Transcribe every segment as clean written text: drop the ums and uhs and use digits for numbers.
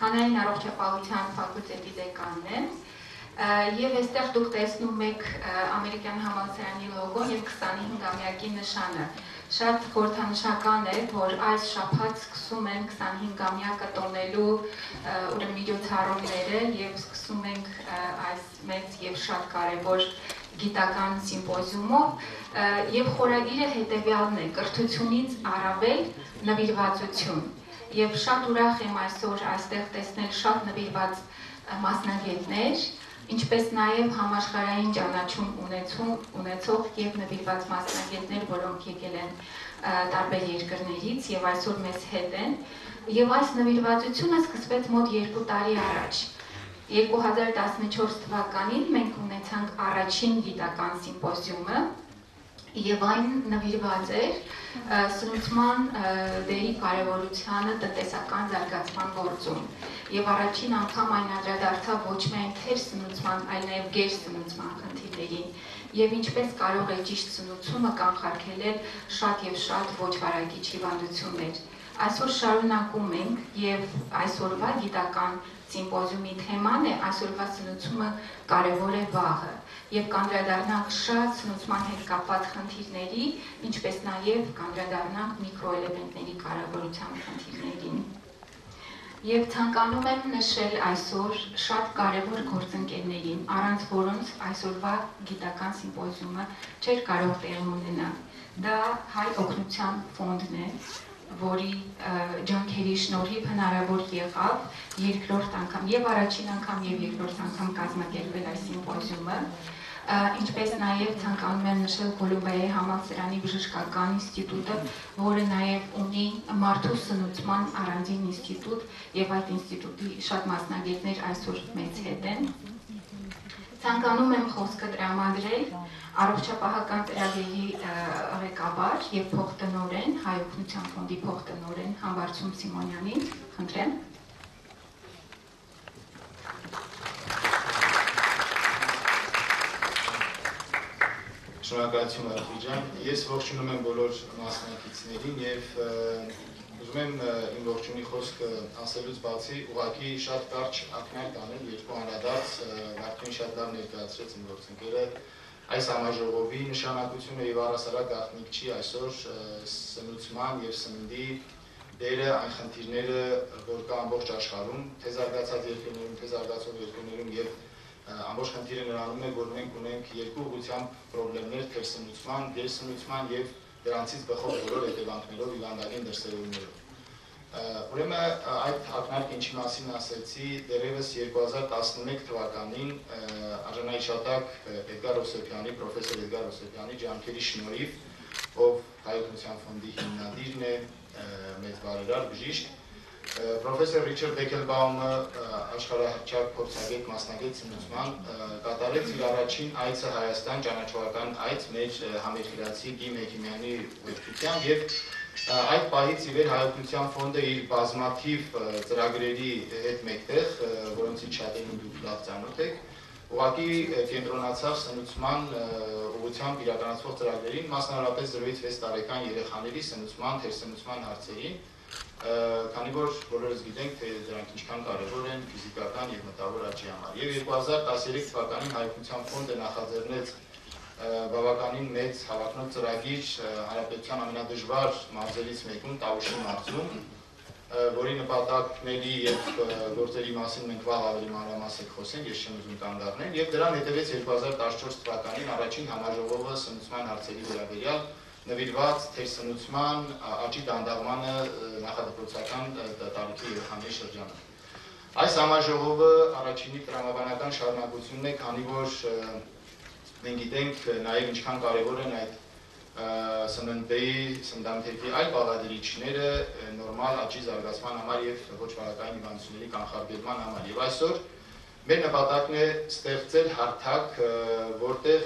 Հանրային առողջապահության ֆակուլտետի դեկանն եմ, եւ այստեղ դուք տեսնում եք ամերիկյան համալսարանի լոգոն եւ 25-ամյակի նշանը։ Շատ խորհրդանշական է, որ այս շաբաթ սկսում են 25-ամյակը տոնելու ուրեմն միջոցառումները եւ սկսում ենք այս մեծ եւ շատ կարեւոր գիտական սիմպոզիումով եւ խորագիրը հետեւյալն է՝ կրթությունից առավել նվիրվածություն։ Եւ շատ ուրախ եմ այսօր այստեղ տեսնել շատ նվիրված մասնագետներ, ինչպես նաև համաշխարհային ճանաչում ունեցող եւ նվիրված մասնագետներ, որոնք եկել են տարբեր երկրներից եւ այսօր մեզ հետ են։ Եվ այս նվիրվածությունը սկսվեց մոտ 2 տարի առաջ։ 2014 թվականին մենք ունեցանք առաջին գիտական սիմպոզիումը եւ այն նվիրված էր սնուցման դերի կարեւորությանը տնտեսական զարգացման գործում։ Եվ առաջին անգամ այն անդրադարձավ ոչ միայն թեր սնուցման, այլ նաև գեր սնուցման խնդիրներին, եւ ինչպես կարող է ճիշտ սնուցումը կանխարգելել շատ եւ շատ ոչ վարակիչ հիվանդություններ։ Այսօր շարունակում ենք եւ այսօրվա գիտական սիմպոզիումի թեման է այսօրվա սնուցումը կարևոր է վաղը եւ կանդրադառնանք շատ սնուցման հետ կապված խնդիրների, ինչպես նաեւ կանդրադառնանք միկրոէլեմենտների կարևորության խնդիրներին։ Եվ ցանկանում եմ նշել այսօր շատ կարևոր գործընկերներին, առանց որոնց այսօրվա գիտական սիմպոզիումը չէր կարող տեղի ունենալ։ Դա Հայ օգնության ֆոնդն է, որի ջանքերի շնորհիվ հնարավոր եղավ երկրորդ անգամ եւ առաջին անգամ եւ երկրորդ անգամ կազմակերպել այս սիմպոզիումը, ինչպես նաեւ ցանկանում եմ նշել Կոլումբիայի համալսարանի բժշկական ինստիտուտը, որը նաեւ ունի մարդու սնուցման առանձին ինստիտուտ եւ այդ ինստիտուտի շատ մասնագետներ այսօր մեծ հետ են։ Ցանկանում եմ խոսքը տրամադրել առողջապահական ծրագրերի ղեկավար եւ փոխտնօրեն, Հայ օգնության ֆոնդի փոխտնօրեն Համբարձում Սիմոնյանին, խնդրեմ։ Շնորհակալություն Արփի ջան։ Ես ողջունում եմ բոլոր մասնակիցներին եւ ուզում եմ իմ ողջունի խոսքը ասելուց բացի ուղղակի շատ կարճ ակնարկ անել երկու անդրադարձ Վարդին շատ լավ ներկայացրեց իմ գործընկերը այս համաժողովի նշանակությունը եւ առասարակ գաղտնիք չի այսօր սնուցման եւ սննդի դերը այն խնդիրները որ կա ամբողջ աշխարհում թե զարգացած երկրներում թե զարգացող երկրներում եւ ամբողջ խնդիրը նրանում է, որ մենք ունենք երկու ուղղությամբ խնդիրներ թերսնուցման, գերսնուցման եւ դրանցից բխող բոլոր հետևանքներով հիվանդային դրսևորումներով։ Ուրեմն այդ ակնարկը ինչի մասին ասեցի, դեռևս 2011 թվականին արժանահիշատակ Էդգար Օսեփյանի, պրոֆեսոր Էդգար Օսեփյանի ջանքերի շնորհիվ, ով Հայ օգնության ֆոնդի հիմնադիրն է, մեծ բարերար բժիշկ, Պրոֆեսոր Ռիչարդ Բեկելբաումը աշխարհահռչակ փորձագետ մասնագետ սնուցման կատարեց իր առաջին այցը Հայաստան ճանաչողական այց մեր համերգրացի Գի Մեքիմյանի ուղեկցությամբ եւ այդ պահից ի վեր Հայ օգնության ֆոնդը իր բազմաթիվ ծրագրերի հետ մեկտեղ, որոնցից շատերին դուք լավ ծանոթ եք, ուղղակի կենտրոնացավ սնուցման ուղղությամբ իրականացվող ծրագրերին, մասնավորապես 0-6 տարեկան երեխաների սնուցման, թերսնուցման հարցերին, քանի որ բոլորս գիտենք, թե դրանք ինչքան կարևոր են ֆիզիկական եւ մտավոր աճի համար։ Եվ 2013 թվականին Հայ օգնության ֆոնդը նախաձեռնեց բավականին մեծ հավակնոտ ծրագիր հանրապետության ամենադժվար մարզերից մեկում Տավուշի մարզում, որի նպատակների եւ գործերի մասին մենք վաղ ավելի մանրամասն խոսենք, ես չեմ ուզում կանգառնել, եւ դրան հետեւեց 2014 թվականին առաջին համաժողովը սնուցման հարցերի վերաբերյալ նվիրված թերսնուցման աճի դանդաղմանը նախադպրոցական տարիքի երեխաների շրջանում։ Այս համաժողովը առաջինի տրամաբանական շարունակությունն է, քանի որ մենք գիտենք նաև ինչքան կարևոր են այդ սննդամթերքի այլ բաղադրիչները նորմալ աճի զարգացման համար եւ ոչ վարակային հիվանդությունների կանխարգելման համար։ Եվ այսօր մեր նպատակն է ստեղծել հարթակ, որտեղ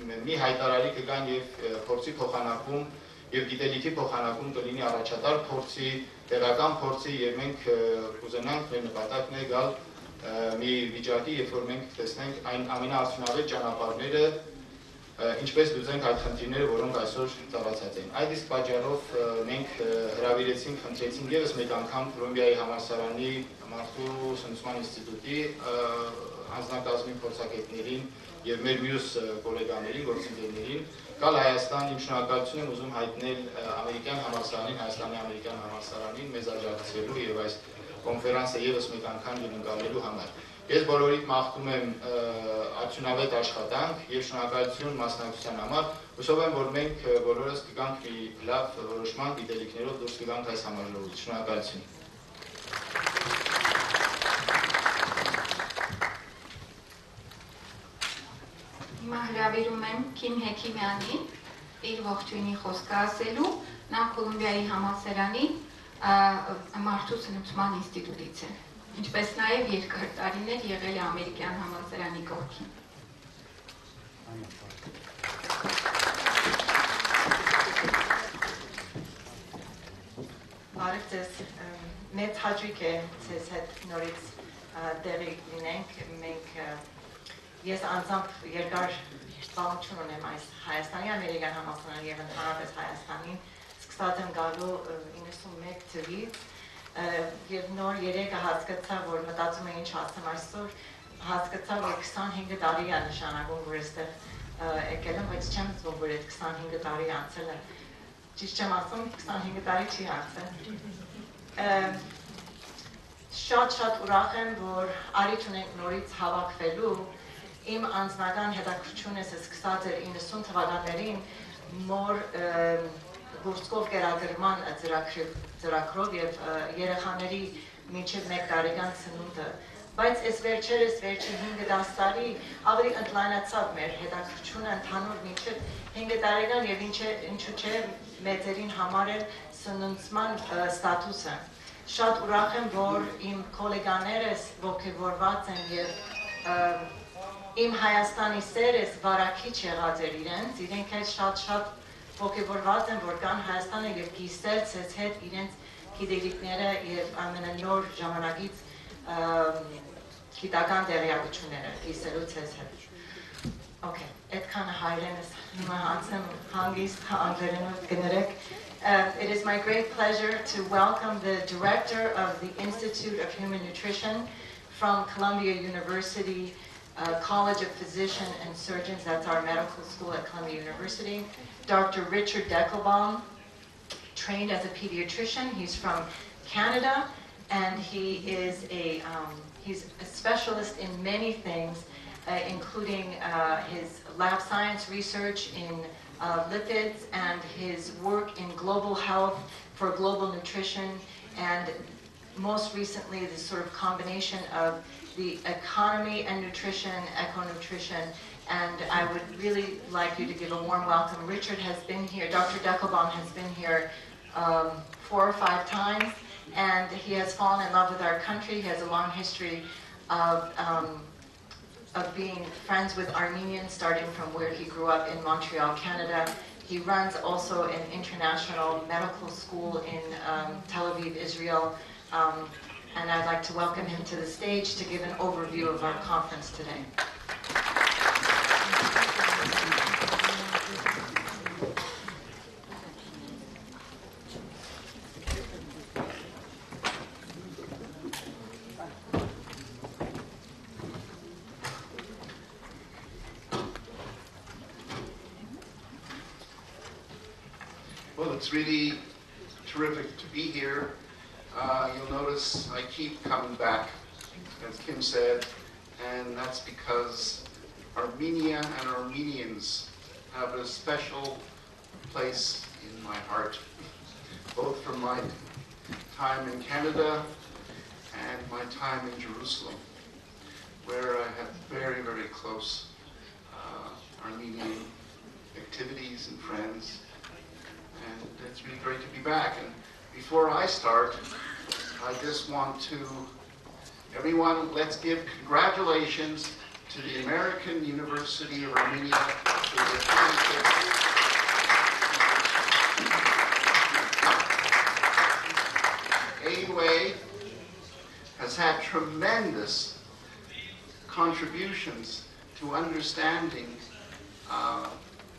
մի հայտարարի կգան եւ փորձի փոխանակում եւ գիտելիքի փոխանակում կլինի առաջատար փորձի, տեղական փորձի եւ մենք կուզենանք մեր նպատակն է գալ մի վիճակի, երբ որ մենք տեսնենք այն ամենաարդյունավետ ճանապարհները ինչպես լուծենք այդ խնդիրները, որոնք այսօր ծավալցած են։ Այդ իսկ պատճառով մենք հրավիրեցինք, խնդրեցինք ևս մեկ անգամ Կոլումբիայի համալսարանի մարդու սնուցման ինստիտուտի անձնակազմի փորձագետներին եւ մեր մյուս գոլեգաներին, գործընկերներին գալ Հայաստան։ Իմ շնորհակալություն եմ ուզում հայտնել ամերիկյան համալսարանին, Հայաստանի ամերիկյան համալսարանին մեզ աջակցելու եւ այս կոնֆերանսը ևս մեկ անգամ գնալու համար։ Ես բոլորիդ մաղթում եմ արդյունավետ աշխատանք եւ շնորհակալություն մասնակցության համար։ Հուսով եմ, որ մենք բոլորս կգանք մի լավ որոշման գիտելիքներով դուրս կգանք այս համաժողովից։ Շնորհակալություն։ Հիմա հրավիրում եմ Քիմ Հեքիմյանին իր ողջույնի խոսքը ասելու, նա Կոլումբիայի համալսարանի մարդու սնուցման ինստիտուտից է, ինչպես նաև երկար տարիներ եղել է ամերիկյան համալսարանի կողքին։ Բարև ձեզ, մեծ հաճույք է ձեզ հետ նորից տեղի լինենք, ես անձամբ երկար զբաղություն ունեմ այս Հայաստանի ամերիկյան համալսարանի եւ ընդհանրապես Հայաստանին, սկսած եմ գալու 91 թվականից եւ նոր երեքը հասկացա, որ մտածում եմ ինչ ասեմ այսօր, հասկացա, որ 25 տարի է նշանակում, որ այստեղ եկել եմ, բայց չեմ զգում, որ այդ 25 տարի անցել է։ Ճիշտ չեմ ասում, 25 տարի չի անցել։ Շատ ուրախ եմ, որ առիթ ունենք նորից հավաքվելու։ Իմ անձնական հետաքրքրությունը սկսած էր 90 թվականներին մոր գործկով կերակրման ծրագրով եւ երեխաների մինչեւ 1 տարեկան ծնունդը, բայց այս վերջերս վերջին 5-10 տարի ավելի ընդլայնացավ մեր հետաքրքրությունը ընդհանուր մինչեւ 5 տարեկան եւ ինչու՞ չէ մեծերին համար էլ սնուցման ստատուսը։ Շատ ուրախ եմ, որ իմ գոլեգաներս ողջավորված են եւ իմ Հայաստանի սերս վարակիչ եղած էր իրենք էլ շատ ողջավորված են, որ կան Հայաստանը եւ կիսել ցեզ հետ իրենց գիտելիքները եւ ամենանոր ժամանակից գիտական տեղյակությունները կիսելու ցեզ հետ։ Okay, այդքանը հայրենս հիմա հանցեմ հանգիստ անգլերենով կներեք։ It is my great pleasure to welcome the director of the Institute of Human Nutrition from Columbia University College of Physicians and Surgeons, that's our medical school at Columbia University, Dr. Richard Deckelbaum, trained as a pediatrician. He's from Canada, and he's a specialist in many things, including his lab science research in lipids and his work in global health for global nutrition, and most recently the sort of combination of the economy and nutrition, eco-nutrition, and I would really like you to give a warm welcome. Richard has been here, Dr. Deckelbaum has been here 4 or 5 times, and he has fallen in love with our country. He has a long history of being friends with Armenians, starting from where he grew up in Montreal, Canada. He runs also an international medical school in Tel Aviv, Israel. And I'd like to welcome him to the stage to give an overview of our conference today. Well, it's really terrific to be here. You'll notice I keep coming back, as Kim said, and that's because Armenia and Armenians have a special place in my heart, both from my time in Canada and my time in Jerusalem, where I had very, very close Armenian activities and friends, and it's really great to be back. And before I start, I just want to, everyone, let's give congratulations to the American University of Armenia for their 25th. AUA has had tremendous contributions to understanding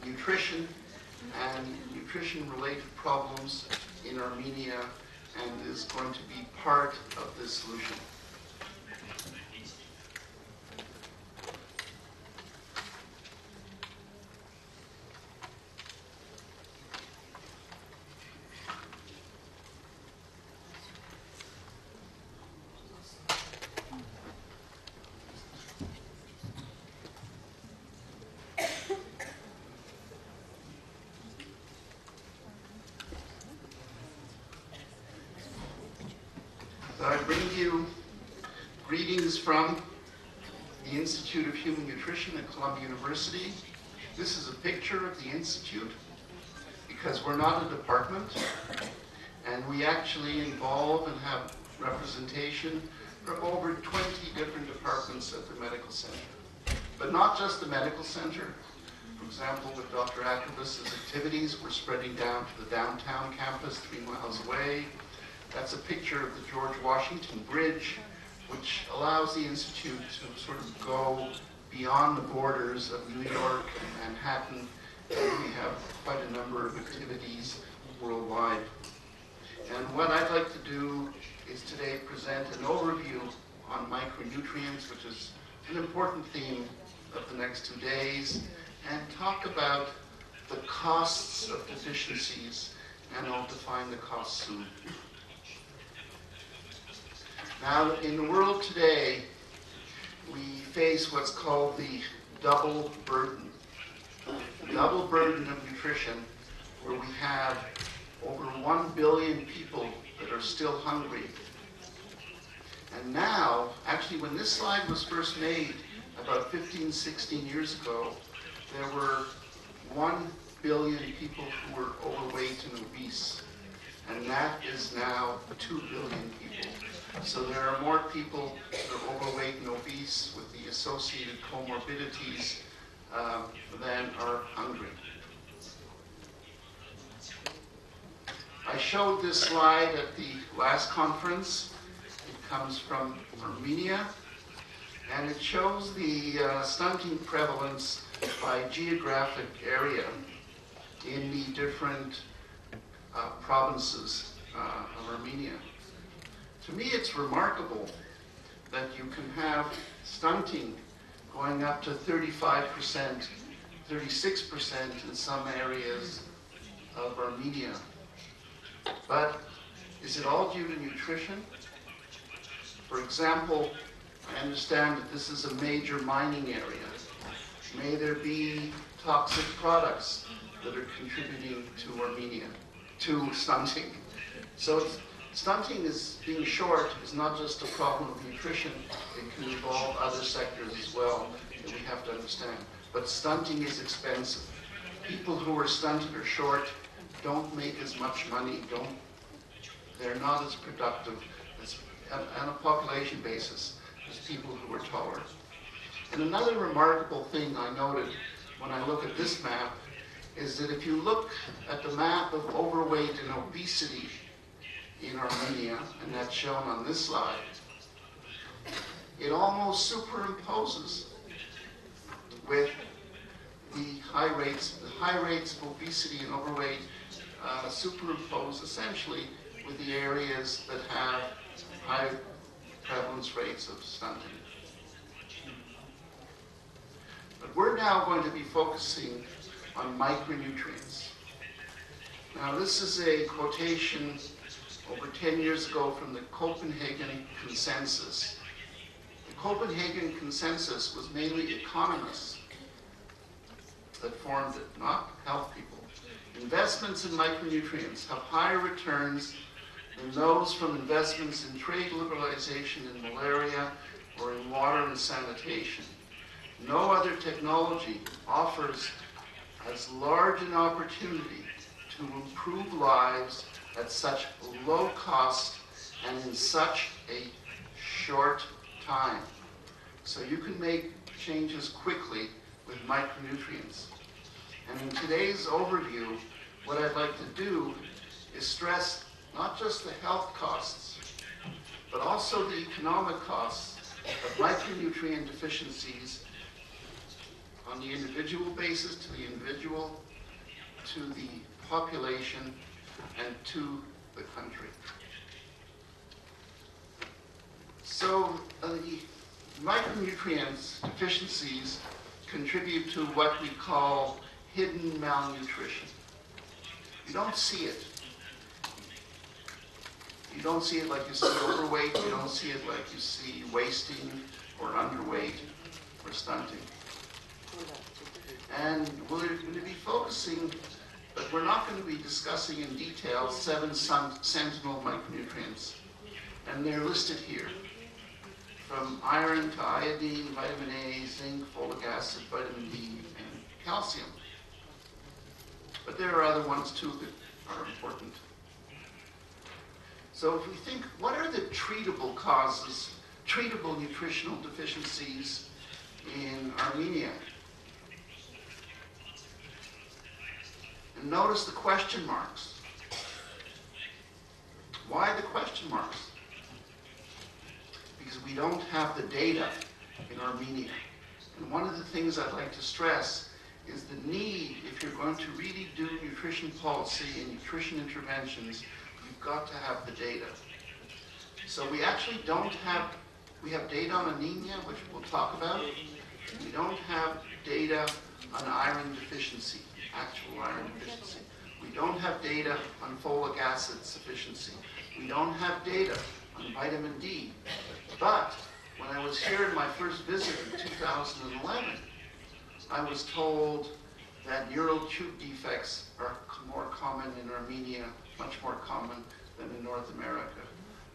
nutrition and nutrition-related problems in Armenia, and is going to be part of this solution. I bring you greetings from the Institute of Human Nutrition at Columbia University. This is a picture of the Institute because we're not a department, and we actually involve and have representation from over 20 different departments at the medical center. But not just the medical center. For example, with Dr. Akabas's activities, we're spreading down to the downtown campus 3 miles away. That's a picture of the George Washington Bridge, which allows the Institute to sort of go beyond the borders of New York and Manhattan. And we have quite a number of activities worldwide. And what I'd like to do is today present an overview on micronutrients, which is an important theme of the next 2 days, and talk about the costs of deficiencies, and I'll define the costs soon. Now, in the world today, we face what's called the double burden. The double burden of nutrition, where we have over 1 billion people that are still hungry. And now, actually, when this slide was first made about 15, 16 years ago, there were 1 billion people who were overweight and obese. And that is now 2 billion people. So there are more people that are overweight and obese with the associated comorbidities than are hungry. I showed this slide at the last conference. It comes from Armenia, and it shows the stunting prevalence by geographic area in the different provinces of Armenia. To me, it's remarkable that you can have stunting going up to 35%, 36% in some areas of Armenia. But is it all due to nutrition? For example, I understand that this is a major mining area. May there be toxic products that are contributing to Armenia, to stunting. So stunting is being short is not just a problem of nutrition, it can involve other sectors as well that we have to understand. But stunting is expensive. People who are stunted or short don't make as much money, they're not as productive as, on a population basis as people who are taller. And another remarkable thing I noted when I look at this map is that if you look at the map of overweight and obesity in Armenia, and that's shown on this slide, it almost superimposes with the high rates of obesity and overweight superimpose essentially with the areas that have high prevalence rates of stunting. But we're now going to be focusing on micronutrients. Now, this is a quotation over 10 years ago from the Copenhagen Consensus. The Copenhagen Consensus was mainly economists that formed it, not health people. Investments in micronutrients have higher returns than those from investments in trade liberalization in malaria or in water and sanitation. No other technology offers as large an opportunity to improve lives at such low cost and in such a short time. So you can make changes quickly with micronutrients. And in today's overview, what I'd like to do is stress not just the health costs, but also the economic costs of micronutrient deficiencies on the individual basis, to the individual, to the population, and to the country. So the micronutrients deficiencies contribute to what we call hidden malnutrition. You don't see it. You don't see it like you see overweight. You don't see it like you see wasting or underweight or stunting. And we're going to be focusing, but we're not going to be discussing in detail 7 sentinel micronutrients. And they're listed here. From iron to iodine, vitamin A, zinc, folic acid, vitamin D, and calcium. But there are other ones too that are important. So if we think, what are the treatable causes, treatable nutritional deficiencies in Armenia? And notice the question marks. Why the question marks? Because we don't have the data in Armenia. And one of the things I'd like to stress is the need, if you're going to really do nutrition policy and nutrition interventions, you've got to have the data. So we actually don't have, we have data on anemia, which we'll talk about. We don't have data on iron deficiency, actual iron deficiency. We don't have data on folic acid sufficiency. We don't have data on vitamin D. But when I was here in my first visit in 2011, I was told that neural tube defects are more common in Armenia, much more common than in North America.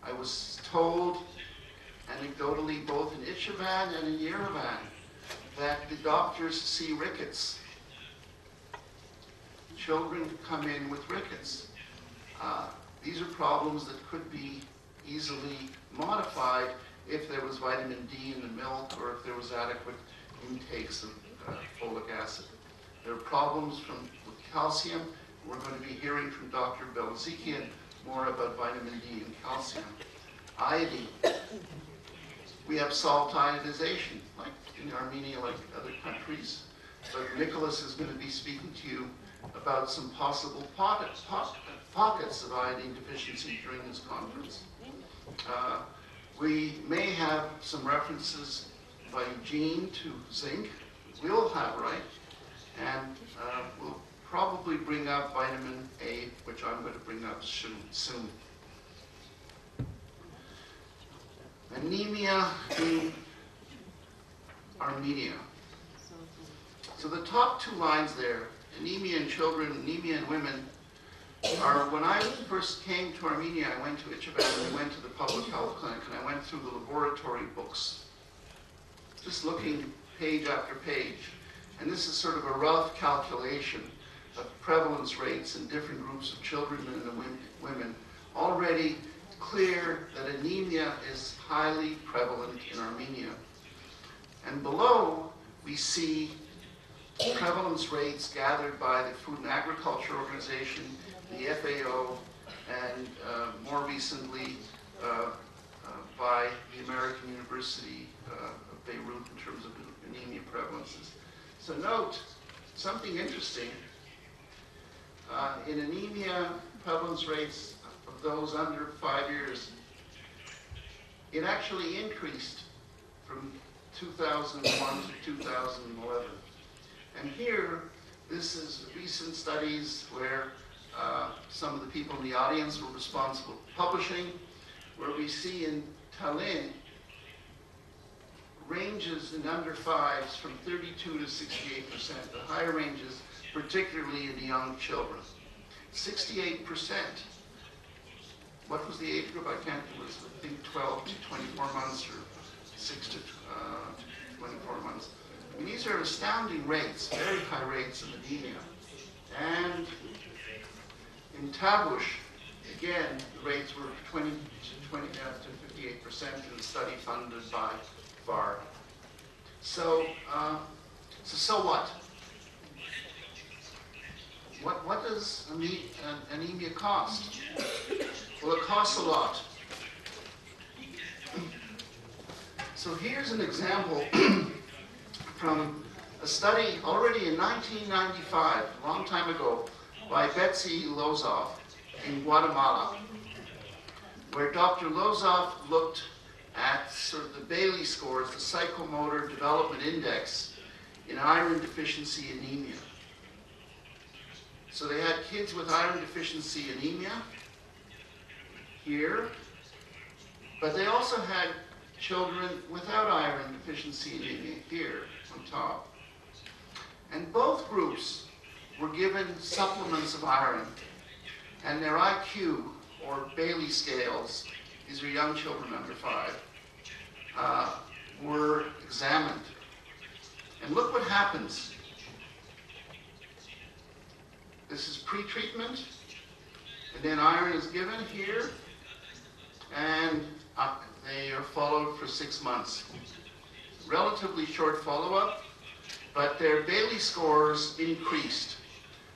I was told, anecdotally, both in Ichivan and in Yerevan, that the doctors see rickets. Children come in with rickets. These are problems that could be easily modified if there was vitamin D in the milk or if there was adequate intakes of folic acid. There are problems with calcium. We're going to be hearing from Dr. Belzikian more about vitamin D and calcium. Iodine. We have salt ionization, like in Armenia, like other countries. But Nicholas is going to be speaking to you about some possible pockets of iodine deficiency during this conference. We may have some references by Eugene to zinc. We'll have, right? And we'll probably bring up vitamin A, which I'm going to bring up soon. Anemia in Armenia. So the top 2 lines there, anemia in children, anemia in women, are when I first came to Armenia, I went to Ichivan and I went to the public health clinic and I went through the laboratory books, just looking page after page. And this is sort of a rough calculation of prevalence rates in different groups of children and women. Already clear that anemia is highly prevalent in Armenia. And below, we see prevalence rates gathered by the Food and Agriculture Organization, the FAO, and more recently by the American University of Beirut in terms of anemia prevalences. So note something interesting. In anemia prevalence rates of those under 5 years, it actually increased from 2001 to 2011. And here, this is recent studies where some of the people in the audience were responsible for publishing, where we see in Tallinn ranges in under 5s from 32 to 68%, the higher ranges, particularly in the young children. 68%. What was the age group? I can't, it was I think 12 to 24 months or 6 to 24 months. I mean, these are astounding rates, very high rates of anemia. And in Tavush, again, the rates were 20 to 58% in the study funded by VAR. So what? What does anemia cost? Well, it costs a lot. So here's an example from a study already in 1995, a long time ago, by Betsy Lozoff in Guatemala, where Dr. Lozoff looked at sort of the Bailey scores, the psychomotor development index, in iron deficiency anemia. So they had kids with iron deficiency anemia here, but they also had children without iron deficiency anemia here on top. And both groups were given supplements of iron, and their IQ, or Bailey scales, these are young children under 5, were examined. And look what happens. This is pre-treatment, and then iron is given here, and they are followed for 6 months. Relatively short follow-up, but their Bailey scores increased.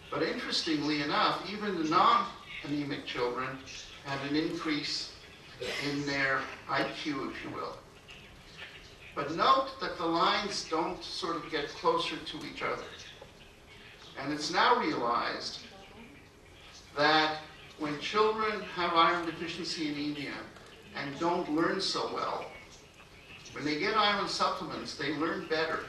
But interestingly enough, even the non-anemic children had an increase in their IQ, if you will. But note that the lines don't sort of get closer to each other. And it's now realized that when children have iron deficiency anemia and don't learn so well, when they get iron supplements, they learn better.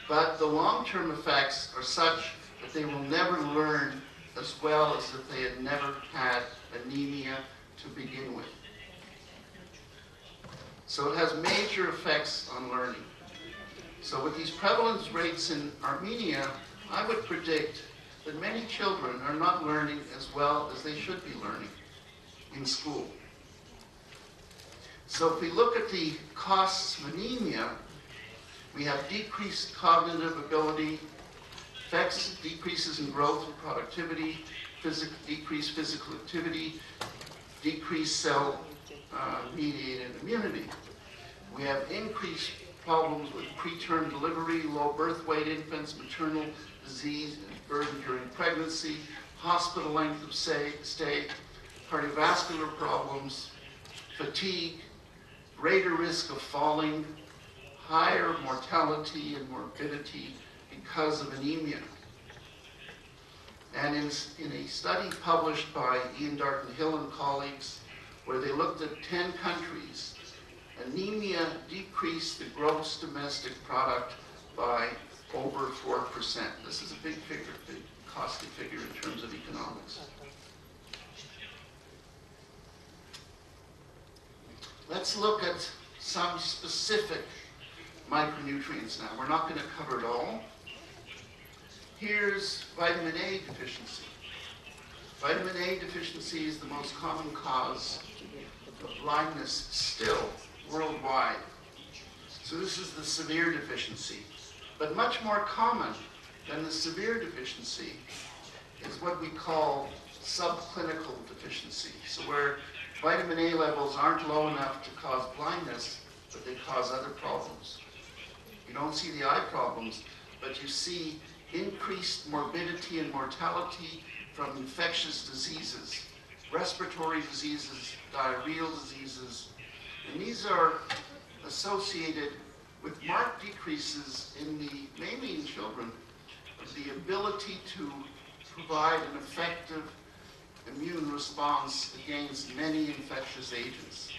But the long-term effects are such that they will never learn as well as if they had never had anemia to begin with. So it has major effects on learning. So with these prevalence rates in Armenia, I would predict that many children are not learning as well as they should be learning in school. So if we look at the costs of anemia, we have decreased cognitive ability, effects, decreases in growth and productivity, decreased physical activity, decreased cell-mediated immunity. We have increased problems with preterm delivery, low birth weight infants, maternal disease and burden during pregnancy, hospital length of stay, cardiovascular problems, fatigue, greater risk of falling, higher mortality and morbidity because of anemia. And in a study published by Ian Darton-Hill and colleagues, where they looked at 10 countries, anemia decreased the gross domestic product by over 4%. This is a big figure, big costly figure in terms of economics. Let's look at some specific micronutrients now. We're not going to cover it all. Here's vitamin A deficiency. Vitamin A deficiency is the most common cause of blindness still worldwide. So this is the severe deficiency. But much more common than the severe deficiency is what we call subclinical deficiency. So where vitamin A levels aren't low enough to cause blindness, but they cause other problems. You don't see the eye problems, but you see increased morbidity and mortality from infectious diseases, respiratory diseases, diarrheal diseases, and these are associated with marked decreases in mainly in children, of the ability to provide an effective immune response against many infectious agents.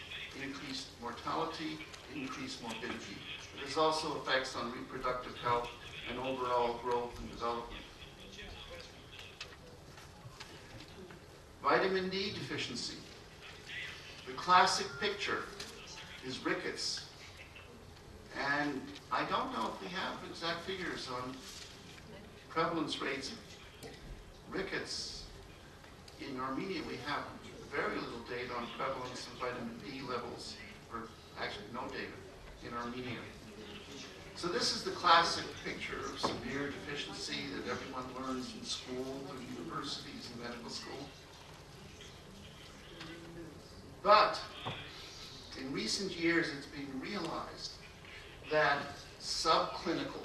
Increased mortality, increased morbidity. There's also effects on reproductive health and overall growth and development. Vitamin D deficiency. The classic picture is rickets. And I don't know if we have exact figures on prevalence rates of rickets. In Armenia, we have very little data on prevalence of vitamin D levels, or actually no data in Armenia. So this is the classic picture of severe deficiency that everyone learns in school, in universities, and medical school. But in recent years, it's been realized that subclinical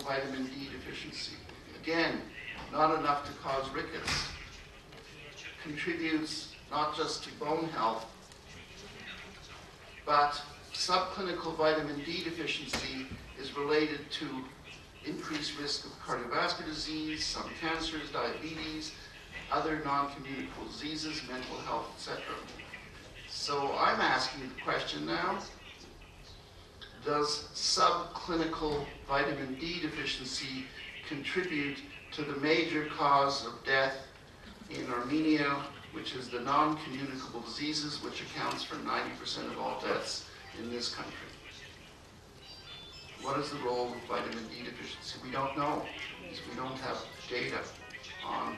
vitamin D deficiency, again, not enough to cause rickets, contributes not just to bone health, but subclinical vitamin D deficiency is related to increased risk of cardiovascular disease, some cancers, diabetes, other non-communicable diseases, mental health, etc. So I'm asking the question now, does subclinical vitamin D deficiency contribute to the major cause of death in Armenia, which is the non-communicable diseases, which accounts for 90% of all deaths in this country? What is the role of vitamin D deficiency? We don't know, because we don't have data on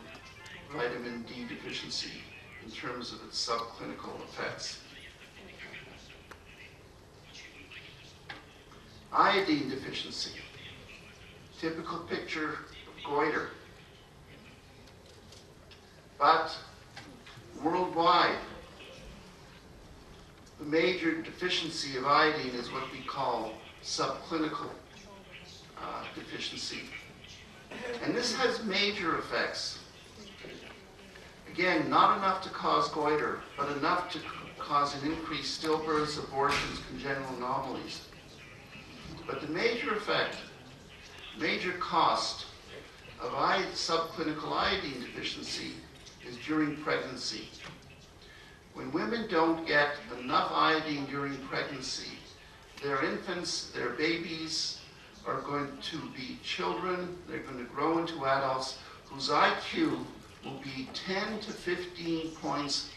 vitamin D deficiency in terms of its subclinical effects. Iodine deficiency, typical picture of goiter. But worldwide, the major deficiency of iodine is what we call subclinical deficiency. And this has major effects. Again, not enough to cause goiter, but enough to cause an increased stillbirths, abortions, congenital anomalies. But the major effect, major cost of subclinical iodine deficiency is during pregnancy. When women don't get enough iodine during pregnancy, their infants, their babies are going to be children, they're going to grow into adults whose IQ will be 10 to 15 points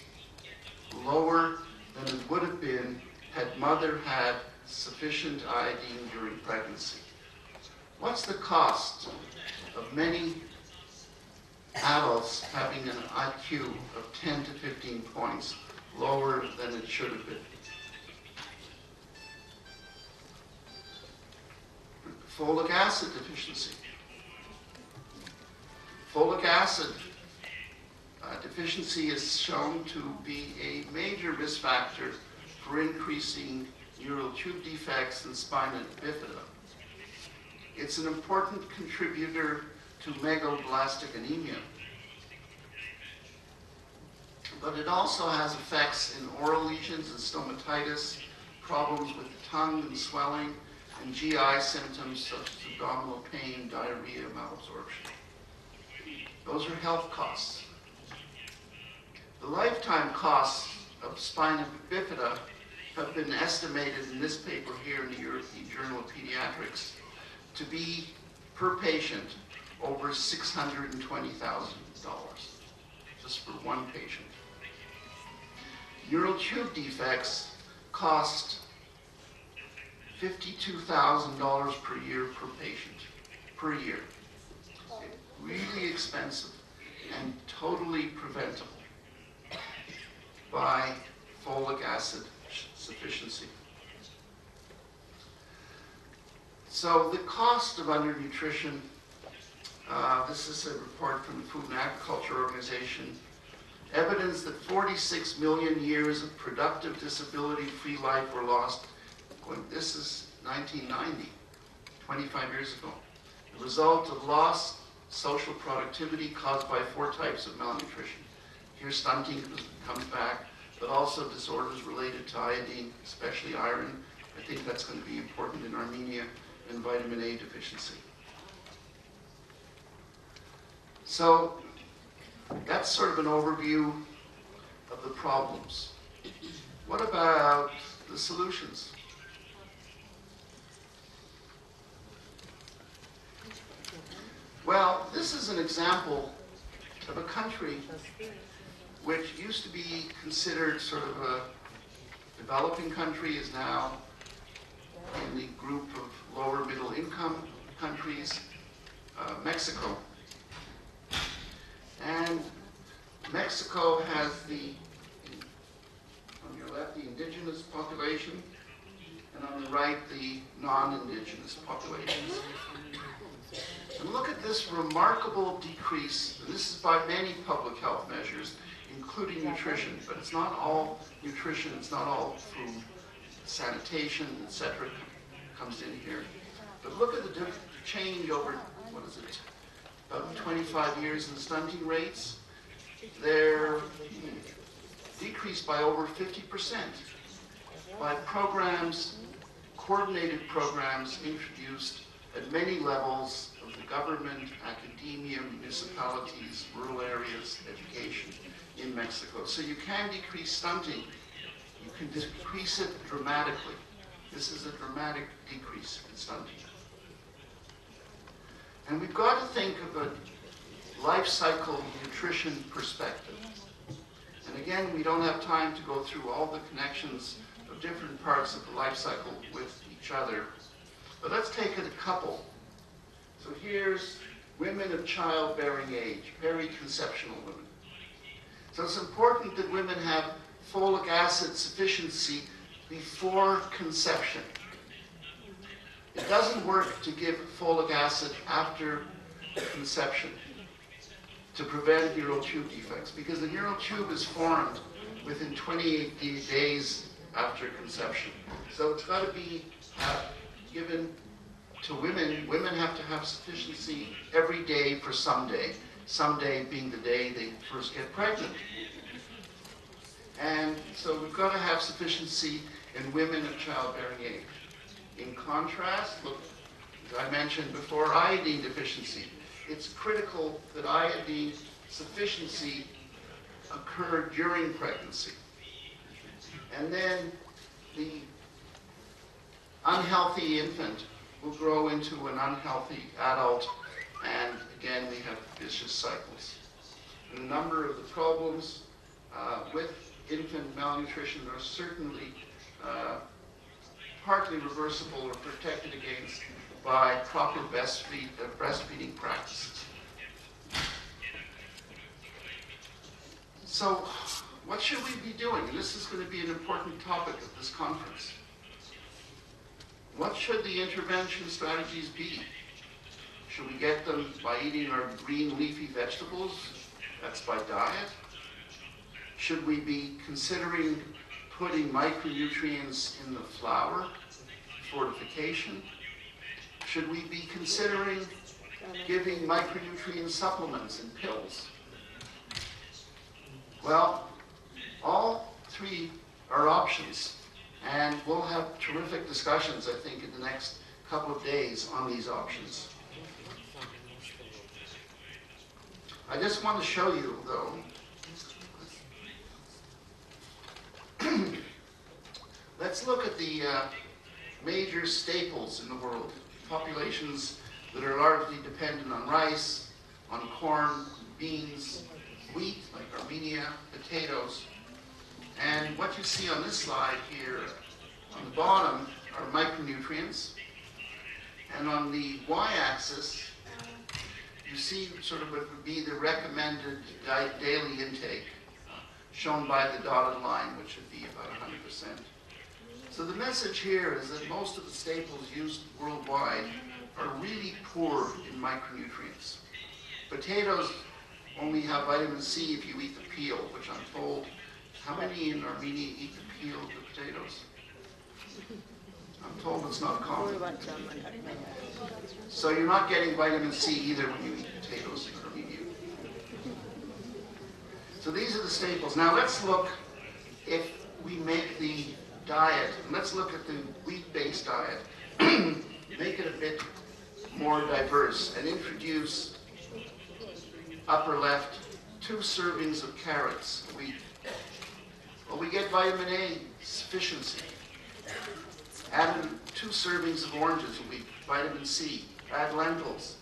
lower than it would have been had mother had sufficient iodine during pregnancy. What's the cost of many adults having an IQ of 10 to 15 points lower than it should have been? Folic acid deficiency. Folic acid deficiency is shown to be a major risk factor for increasing neural tube defects and spina bifida. It's an important contributor to megaloblastic anemia. But it also has effects in oral lesions and stomatitis, problems with the tongue and swelling, and GI symptoms such as abdominal pain, diarrhea, malabsorption. Those are health costs. The lifetime costs of spina bifida have been estimated in this paper here in the European Journal of Pediatrics to be, per patient, over $620,000, just for one patient. Neural tube defects cost $52,000 per year per patient, per year. Really expensive and totally preventable by folic acid sufficiency. So the cost of undernutrition, this is a report from the Food and Agriculture Organization, evidence that 46 million years of productive disability-free life were lost. This is 1990, 25 years ago. The result of lost social productivity caused by 4 types of malnutrition. Here stunting comes back, but also disorders related to iodine, especially iron. I think that's going to be important in Armenia, and vitamin A deficiency. So that's sort of an overview of the problems. What about the solutions? Well, this is an example of a country which used to be considered sort of a developing country, is now in the group of lower middle income countries, Mexico. And Mexico has on your left, the indigenous population, and on the right, the non-indigenous populations. And look at this remarkable decrease, and this is by many public health measures, including nutrition, but it's not all nutrition, it's not all food, sanitation, etc. comes in here. But look at the change over, what is it, about 25 years in stunting rates. They're decreased by over 50%. by programs, coordinated programs introduced at many levels of the government, academia, municipalities, rural areas, education in Mexico. So you can decrease stunting. You can decrease it dramatically. This is a dramatic decrease in stunting. And we've got to think of a life cycle nutrition perspective. And again, we don't have time to go through all the connections of different parts of the life cycle with each other. But let's take a couple. So here's women of childbearing age, periconceptional women. So it's important that women have folic acid sufficiency before conception. It doesn't work to give folic acid after conception to prevent neural tube defects, because the neural tube is formed within 28 days after conception. So it's got to be given to women. Women have to have sufficiency every day for some day being the day they first get pregnant. And so we've got to have sufficiency in women of childbearing age. In contrast, look, as I mentioned before, iodine deficiency. It's critical that iodine sufficiency occur during pregnancy. And then the unhealthy infant will grow into an unhealthy adult, and again we have vicious cycles. And a number of the problems with infant malnutrition are certainly partly reversible or protected against by proper breastfeeding practices. So what should we be doing? And this is going to be an important topic of this conference. What should the intervention strategies be? Should we get them by eating our green leafy vegetables? That's by diet. Should we be considering putting micronutrients in the flour, fortification? Should we be considering giving micronutrient supplements and pills? Well, all three are options, and we'll have terrific discussions, I think, in the next couple of days on these options. I just want to show you, though, let's look at the major staples in the world. Populations that are largely dependent on rice, on corn, beans, wheat, like Armenia, potatoes. And what you see on this slide here, on the bottom, are micronutrients. And on the y-axis, you see sort of what would be the recommended daily intake, shown by the dotted line, which would be about 100%. So the message here is that most of the staples used worldwide are really poor in micronutrients. Potatoes only have vitamin C if you eat the peel, which I'm told, how many in Armenia eat the peel of the potatoes? I'm told it's not common. So you're not getting vitamin C either when you eat potatoes in Armenia. So these are the staples. Now let's look, if we make the diet, let's look at the wheat-based diet, make it a bit more diverse, and introduce, upper left, 2 servings of carrots a week. Well, we get vitamin A sufficiency. Add 2 servings of oranges a week, vitamin C. Add lentils,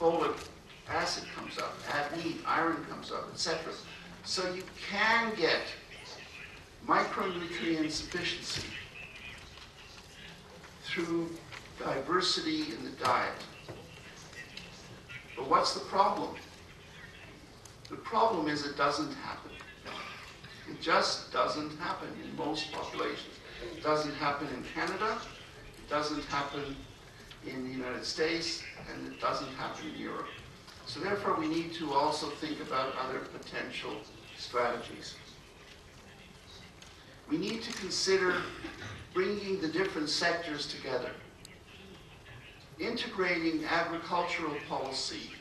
folic acid comes up. Add wheat, iron comes up, etc. So you can get micronutrient sufficiency through diversity in the diet. But what's the problem? The problem is it doesn't happen. It just doesn't happen in most populations. It doesn't happen in Canada, it doesn't happen in the United States, and it doesn't happen in Europe. So therefore we need to also think about other potential strategies. We need to consider bringing the different sectors together, integrating agricultural policy,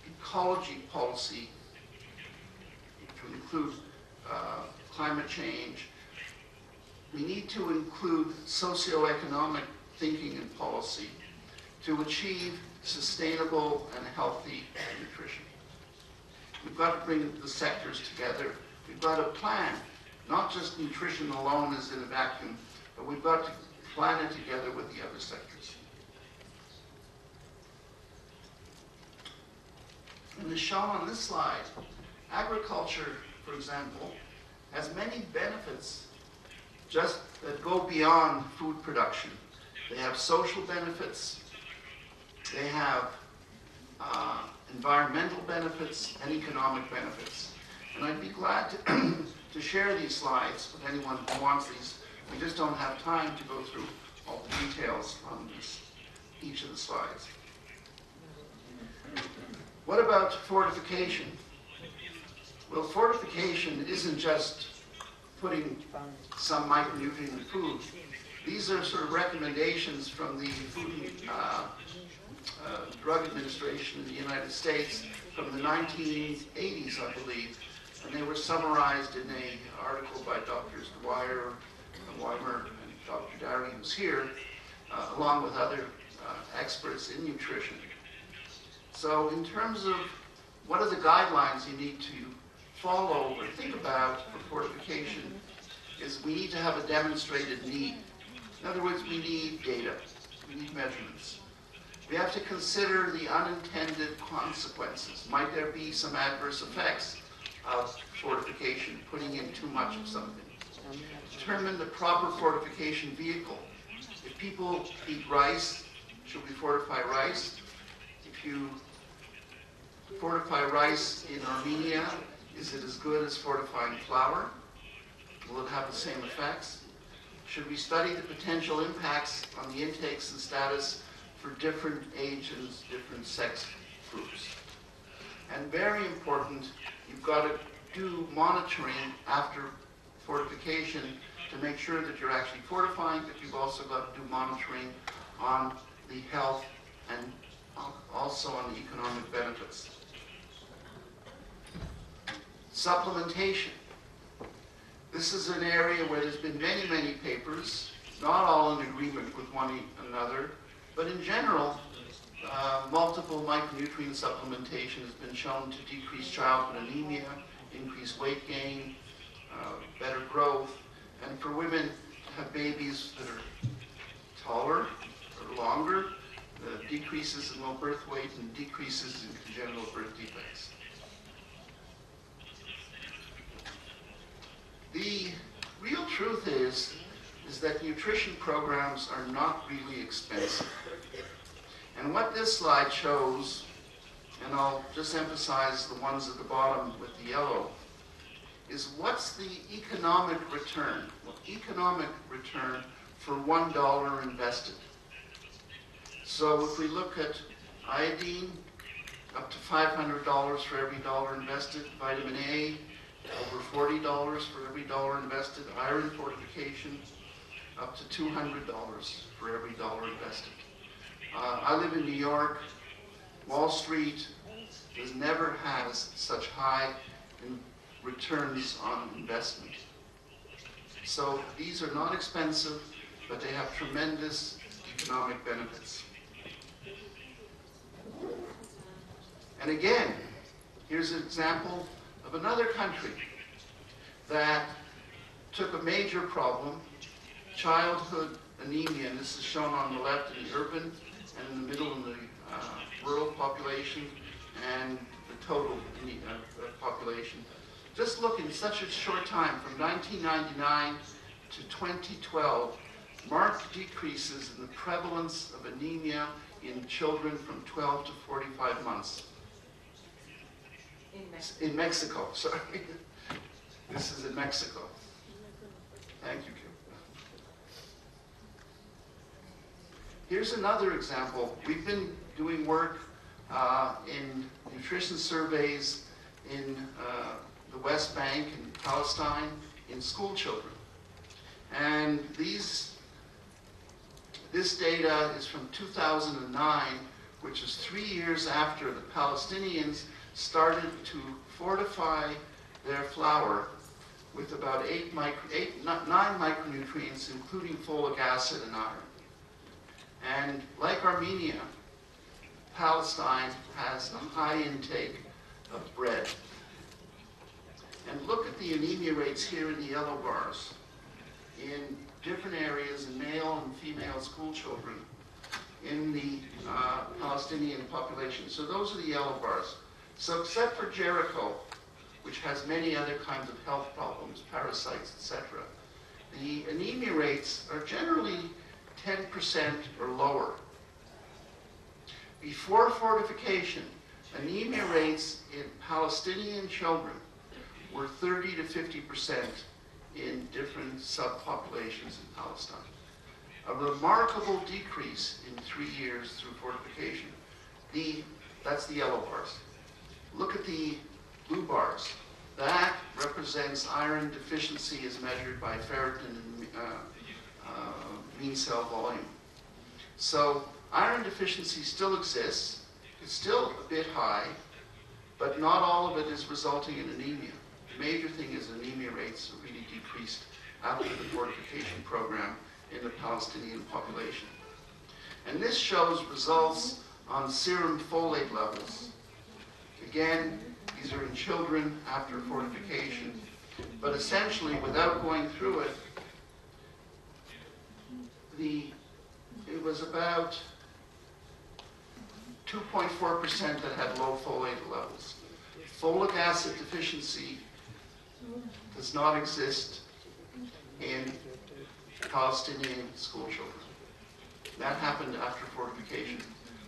ecology policy, to include climate change, we need to include socioeconomic thinking and policy to achieve sustainable and healthy nutrition. We've got to bring the sectors together. We've got to plan. Not just nutrition alone is in a vacuum, but we've got to plan it together with the other sectors. And as shown on this slide, agriculture, for example, has many benefits just that go beyond food production. They have social benefits, they have environmental benefits, and economic benefits. And I'd be glad to share these slides with anyone who wants these. We just don't have time to go through all the details on each of the slides. What about fortification? Well, fortification isn't just putting some micronutrient in food. These are sort of recommendations from the Food and Drug Administration in the United States from the 1980s, I believe. And they were summarized in an article by Drs. Dwyer, Weimer, and Dr. Dowry, who's here, along with other experts in nutrition. So in terms of what are the guidelines you need to follow or think about for fortification, is we need to have a demonstrated need. In other words, we need data, we need measurements. We have to consider the unintended consequences. Might there be some adverse effects of fortification, putting in too much of something? Determine the proper fortification vehicle. If people eat rice, should we fortify rice? If you fortify rice in Armenia, is it as good as fortifying flour? Will it have the same effects? Should we study the potential impacts on the intakes and status for different ages, different sex groups? And very important, you've got to do monitoring after fortification to make sure that you're actually fortifying, but you've also got to do monitoring on the health and also on the economic benefits. Supplementation. This is an area where there's been many, many papers, not all in agreement with one another, but in general, multiple micronutrient supplementation has been shown to decrease childhood anemia, increase weight gain, better growth, and for women to have babies that are taller or longer, decreases in low birth weight and decreases in congenital birth defects. The real truth is that nutrition programs are not really expensive. And what this slide shows, and I'll just emphasize the ones at the bottom with the yellow, is what's the economic return? Well, economic return for $1 invested. So if we look at iodine, up to $500 for every dollar invested, vitamin A, over $40 for every dollar invested, iron fortification, up to $200 for every dollar invested. I live in New York. Wall Street never has such high returns on investment. So these are not expensive, but they have tremendous economic benefits. And again, here's an example of another country that took a major problem, childhood anemia, and this is shown on the left in the urban, and in the middle in the rural population, and the total population. Just look in such a short time, from 1999 to 2012, marked decreases in the prevalence of anemia in children from 12 to 45 months. In Mexico, sorry. This is in Mexico. Thank you, Kim. Here's another example. We've been doing work in nutrition surveys in the West Bank and Palestine in school children. And this data is from 2009, which is 3 years after the Palestinians started to fortify their flour with about 9 micronutrients, including folic acid and iron. And like Armenia, Palestine has a high intake of bread. And look at the anemia rates here in the yellow bars in different areas in male and female school children in the Palestinian population. So those are the yellow bars. So except for Jericho, which has many other kinds of health problems, parasites, etc., the anemia rates are generally 10% or lower. Before fortification, anemia rates in Palestinian children were 30 to 50% in different subpopulations in Palestine. A remarkable decrease in 3 years through fortification. That's the yellow bars. Look at the blue bars. That represents iron deficiency as measured by ferritin and mean cell volume. So iron deficiency still exists. It's still a bit high, but not all of it is resulting in anemia. The major thing is anemia rates are really decreased after the fortification program in the Palestinian population. And this shows results on serum folate levels. Again, these are in children after fortification, but essentially, without going through it, it was about 2.4% that had low folate levels. Folic acid deficiency does not exist in Palestinian school children. That happened after fortification.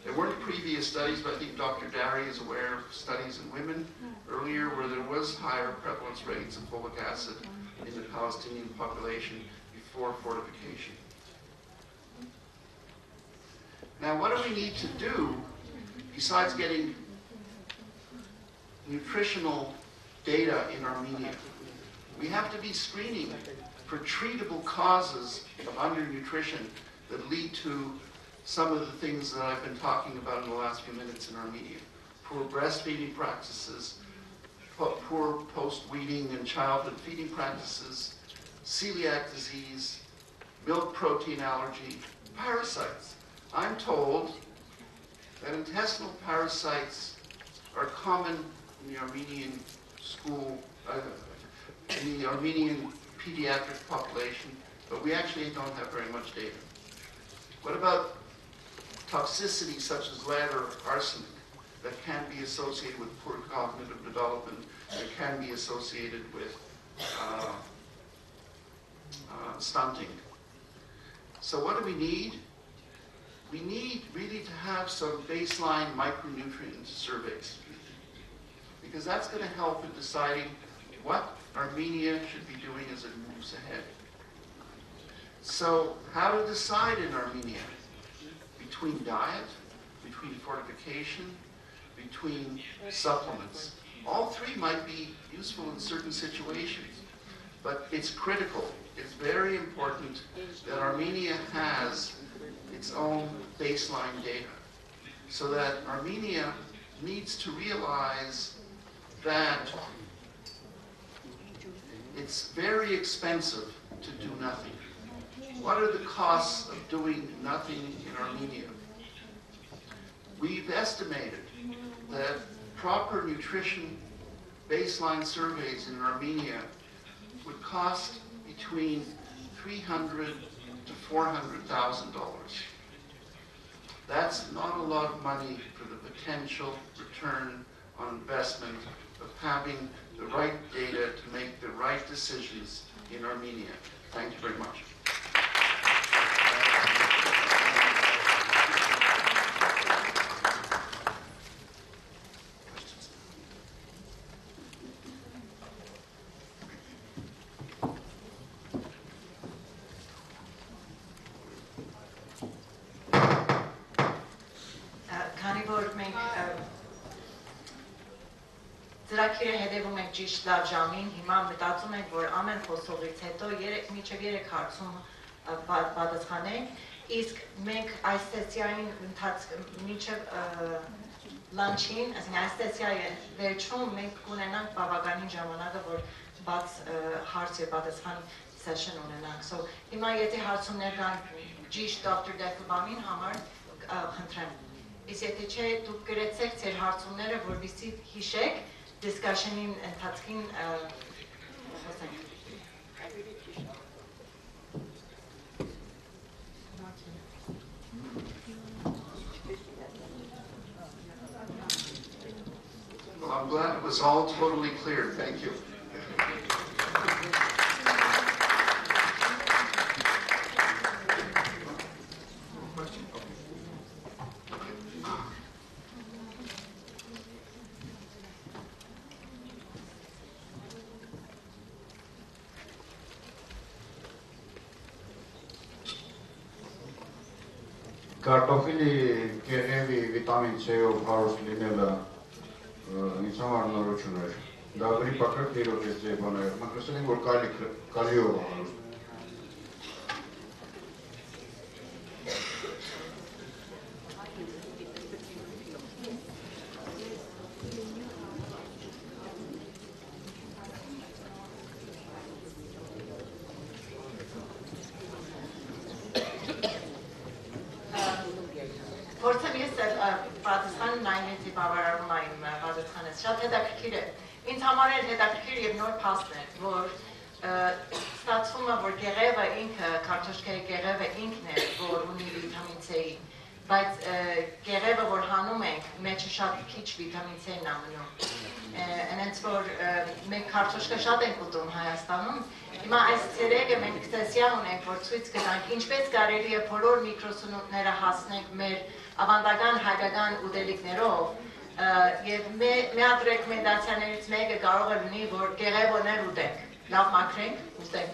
There weren't previous studies, but I think Dr. Dari is aware of studies in women earlier where there was higher prevalence rates of folic acid in the Palestinian population before fortification. Now, what do we need to do besides getting nutritional data in Armenia? We have to be screening for treatable causes of undernutrition that lead to some of the things that I've been talking about in the last few minutes in Armenia. Poor breastfeeding practices, poor post-weaning and childhood feeding practices, celiac disease, milk protein allergy, parasites. I'm told that intestinal parasites are common in the Armenian school, in the Armenian pediatric population, but we actually don't have very much data. What about toxicity such as lead or arsenic that can be associated with poor cognitive development, that can be associated with stunting? So what do we need? We need really to have some baseline micronutrient surveys, because that's going to help in deciding what Armenia should be doing as it moves ahead. So how to decide in Armenia? Between diet, between fortification, between supplements. All three might be useful in certain situations, but it's critical. It's very important that Armenia has its own baseline data, so that Armenia needs to realize that it's very expensive to do nothing. What are the costs of doing nothing in Armenia? We've estimated that proper nutrition baseline surveys in Armenia would cost between $300,000 to $400,000. That's not a lot of money for the potential return on investment of having the right data to make the right decisions in Armenia. Thank you very much. Ծրագիրը հետևում ենք ճիշտ լավ ժամին, հիմա մտածում ենք, որ ամեն խոսողից հետո մինչև 3 հարցում պատասխանենք, իսկ մենք այս սեսիային մինչև լանչին, այսինքն այս սեսիայի վերջում մենք կունենանք բավականին ժամանակը, որ բաց հարց եւ պատասխան session ունենանք։ So հիմա եթե հարցումներ կան ճիշտ Dr. Deckelbaum-ին համար խնդրեմ։ Իսկ եթե չէ, դուք գրեցեք ձեր հարցումները, որովհետեւ հիշեք discussion-ին ընթացքին խոսենք։ Well, I'm glad it was all totally clear. Thank you. Կարտոֆիլի կեղևի վիտամին C-ով հարուստ լինելը ինձ համար նորություն էր։ Դա գրիպակրակ իրոք ես ձեի բանը էր։ Մենք լսել ենք, որ կալիով հարուստ։ Շատ հետաքրքիր է։ Ինձ համար էլ հետաքրքիր եւ նոր փաստ է, որ ստացվում է, որ գեղևը ինքը, կարտոշկայի գեղևը ինքն է, որ ունի վիտամին C-ի, բայց գեղևը, որ հանում ենք, մեջը շատ քիչ վիտամին C-ն է մնում։ Այնց որ մենք կարտոշկա շատ ենք ուտում Հայաստանում, հիմա այս ցերեկը մենք սեսիա ունենք, որ ցույց կտանք ինչպես կարելի է բոլոր միկրոսնունդները հասնենք մեր ավանդական հայկական ուտելիքներով Եվ մի հատ ռեկոմենդացիաներից մեկը կարող է լինի, որ գեղևոներ ուտենք, լավ մաքրենք, ուտենք։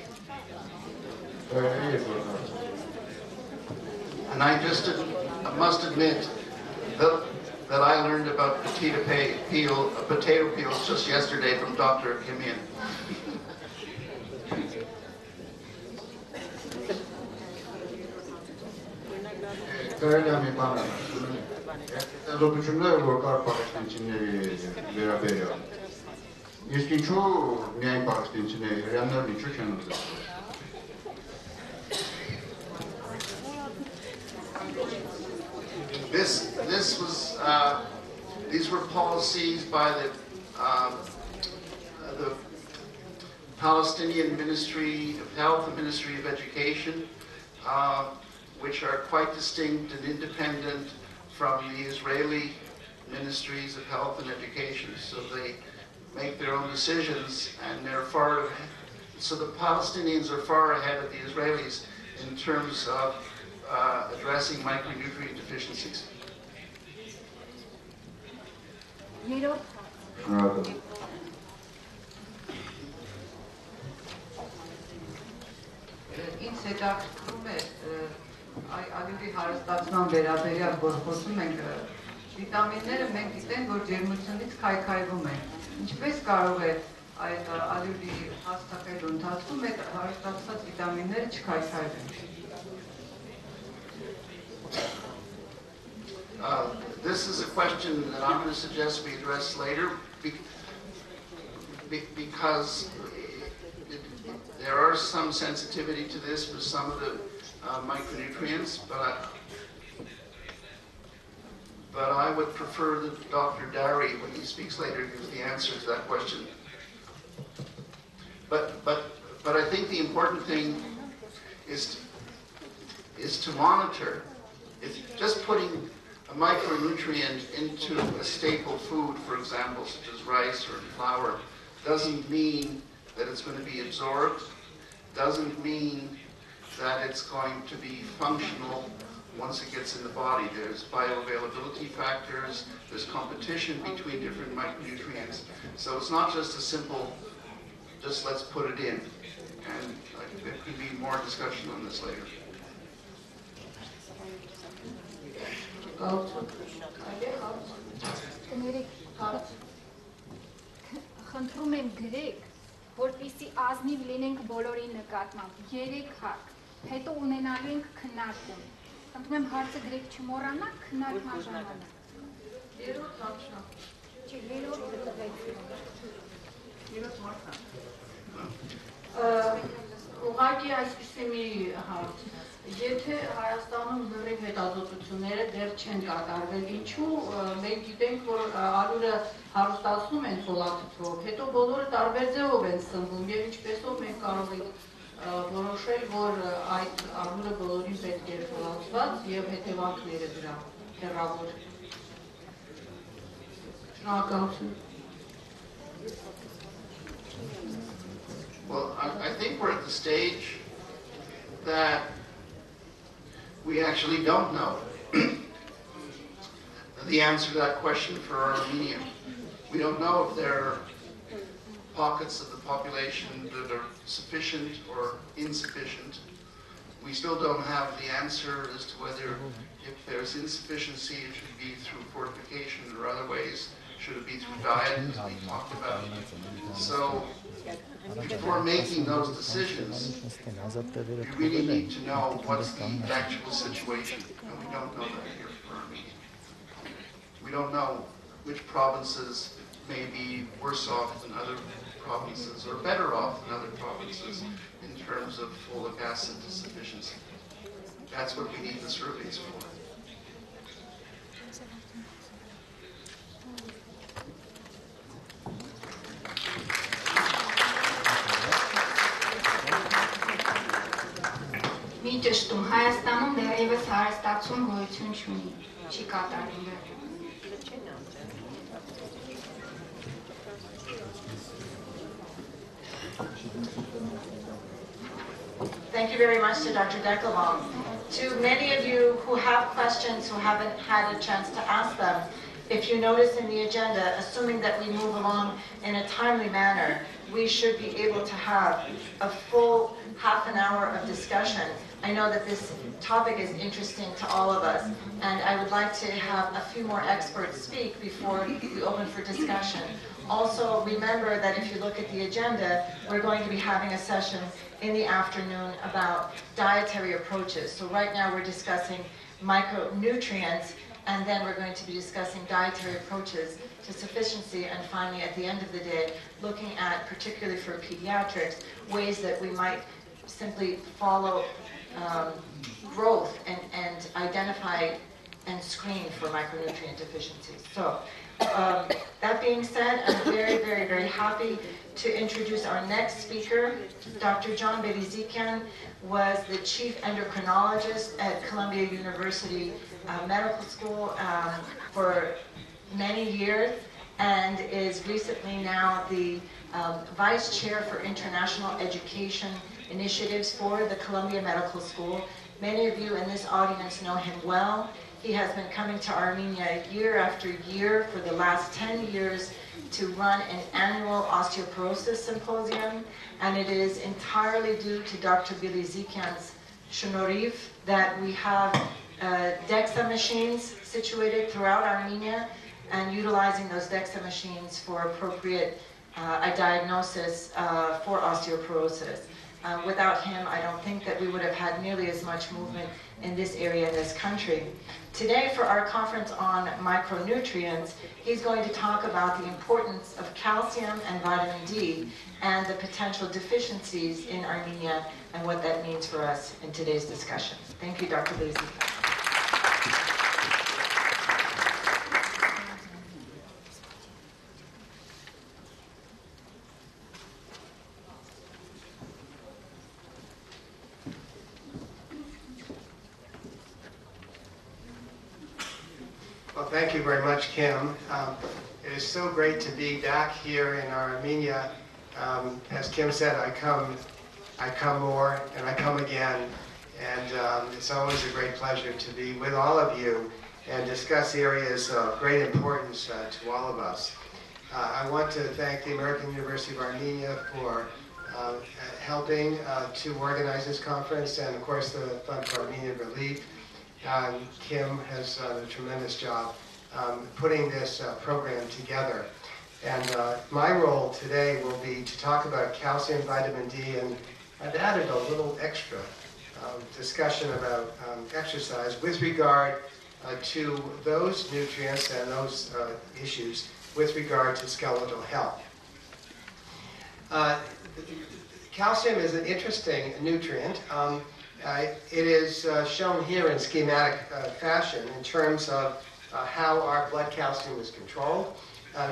And I must admit that I learned about potato peels just yesterday from Dr. Kimian. Զոտությունները, որ կար պաղեստինցիների վերաբերյալ, իսկ ինչու միայն պաղեստինցիների, հրեաներն ինչու չեն ուզում։ These were policies by the Palestinian Ministry of Health and Ministry of Education, which are quite distinct and independent from the Israeli ministries of health and education. So they make their own decisions, and they're far ahead. So the Palestinians are far ahead of the Israelis in terms of addressing micronutrient deficiencies. Ինձ հետաքրքրում է ալյուրի հարստացման վերաբերյալ, որ խոսում ենք, վիտամինները մենք գիտենք, որ ջերմությունից քայքայվում են։ Ինչպես կարող է այդ ալյուրի հաստատելու ընթացքում այդ հարստացված վիտամինները չքայքայվեն։ This is a question that I'm going to suggest we address later because there are some sensitivity to this for some of the micronutrients, but I would prefer that Dr. Dari, when he speaks later, gives the answer to that question. But I think the important thing is to monitor. It's just putting a micronutrient into a staple food, for example, such as rice or flour, doesn't mean that it's going to be absorbed, doesn't mean that it's going to be functional once it gets in the body. There's bioavailability factors, there's competition between different micronutrients. So it's not just a simple, just let's put it in. And there could be more discussion on this later. Խնդրում եմ գրեք, որպեսզի ազնիվ լինենք բոլորի նկատմամբ, 3 հարց, հետո ունենալու ենք քննարկում։ Խնդրում եմ հարցը գրեք չմոռանաք, քննարկման ժամանակ։ 3-րդ հարցը։ Չի, 3-րդ գրեք։ 3-րդ հարցը։ Ուղղակի այսպիսի մի հարց, եթե Հայաստանում լրիվ հետազոտությունները դեռ չեն կատարվել, ինչու մենք գիտենք, որ արյուրը հարստացնում են ֆոլաթթվով, հետո բոլորը տարբեր ձևով են սնվում եւ ինչպեսով մենք կարող ենք որոշել, որ այդ արյուրը բոլորին պետք է ֆոլաթված եւ հետևանքները դրա հեռավոր։ Շնորհակալություն։ Well, I think we're at the stage that we actually don't know the answer to that question for Armenia. We don't know if there are pockets of the population that are sufficient or insufficient. We still don't have the answer as to whether if there's insufficiency, it should be through fortification or other ways. Should it be through diet, as we talked about? So, before making those decisions, we really need to know what's the actual situation, and we don't know that here for Armenia. We don't know which provinces may be worse off than other provinces, or better off than other provinces in terms of folic acid sufficiency. That's what we need the surveys for. Մի ճշտում, Հայաստանում դեռևս հարստացում գոյություն չունի, չի կատարվում դեռ։ Thank you very much to Dr. Deckelbaum. To many of you who have questions who haven't had a chance to ask them, if you notice in the agenda, assuming that we move along in a timely manner, we should be able to have a full half an hour of discussion. I know that this topic is interesting to all of us, and I would like to have a few more experts speak before we open for discussion. Also, remember that if you look at the agenda, we're going to be having a session in the afternoon about dietary approaches. So right now we're discussing micronutrients, and then we're going to be discussing dietary approaches to sufficiency, and finally at the end of the day, looking at, particularly for pediatrics, ways that we might simply follow growth and identify and screen for micronutrient deficiencies. So that being said, I'm very, very, very happy to introduce our next speaker. Dr. John Belizikian was the chief endocrinologist at Columbia University Medical School for many years, and is recently now the vice chair for international education initiatives for the Columbia Medical School. Many of you in this audience know him well. He has been coming to Armenia year after year for the last 10 years to run an annual osteoporosis symposium, and it is entirely due to Dr. Belizikian's shonoriv that we have DEXA machines situated throughout Armenia, and utilizing those DEXA machines for appropriate diagnosis for osteoporosis. Without him, I don't think that we would have had nearly as much movement in this area in this country. Today, for our conference on micronutrients, he's going to talk about the importance of calcium and vitamin D and the potential deficiencies in Armenia and what that means for us in today's discussion. Thank you, Dr. Belizikian. Well, thank you very much, Kim. It is so great to be back here in Armenia. As Kim said, I come more and I come again, and it's always a great pleasure to be with all of you and discuss areas of great importance to all of us. I want to thank the American University of Armenia for helping to organize this conference, and of course the Fund for Armenian Relief. Kim has done a tremendous job putting this program together. And my role today will be to talk about calcium, vitamin D, and I've added a little extra discussion about exercise with regard to those nutrients and those issues with regard to skeletal health. Calcium is an interesting nutrient. It is shown here in schematic fashion in terms of how our blood calcium is controlled.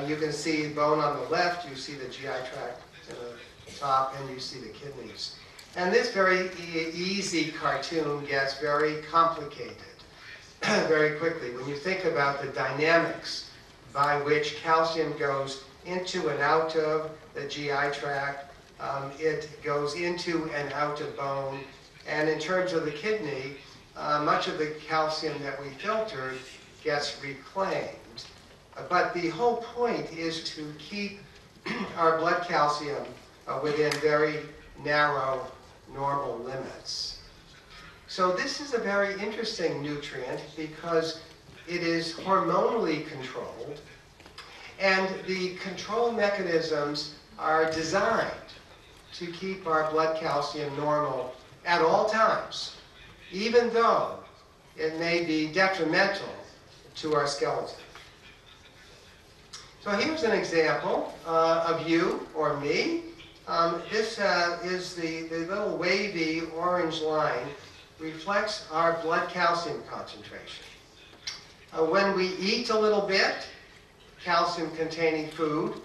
You can see bone on the left, you see the GI tract in the top, and you see the kidneys. And this very easy cartoon gets very complicated very quickly. When you think about the dynamics by which calcium goes into and out of the GI tract, it goes into and out of bone, and in terms of the kidney, much of the calcium that we filtered gets reclaimed. But the whole point is to keep our blood calcium within very narrow normal limits. So this is a very interesting nutrient because it is hormonally controlled, and the control mechanisms are designed to keep our blood calcium normal at all times, even though it may be detrimental to our skeleton. So here's an example of you or me. This is the little wavy orange line reflects our blood calcium concentration. When we eat a little bit, calcium-containing food,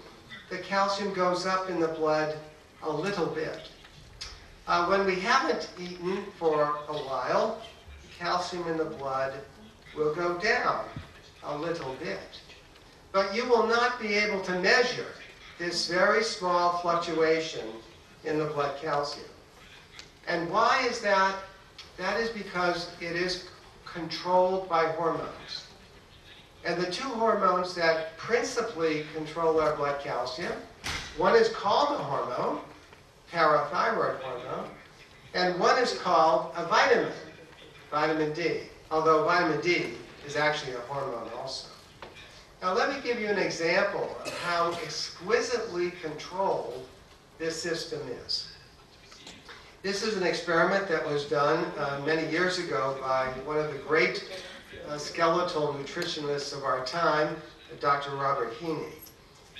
the calcium goes up in the blood a little bit. When we haven't eaten for a while, calcium in the blood will go down a little bit. But you will not be able to measure this very small fluctuation in the blood calcium. And why is that? That is because it is controlled by hormones. And the two hormones that principally control our blood calcium, one is called a hormone, parathyroid hormone, and one is called a vitamin, vitamin D, although vitamin D is actually a hormone also. Now let me give you an example of how exquisitely controlled this system is. This is an experiment that was done many years ago by one of the great skeletal nutritionists of our time, Dr. Robert Heaney.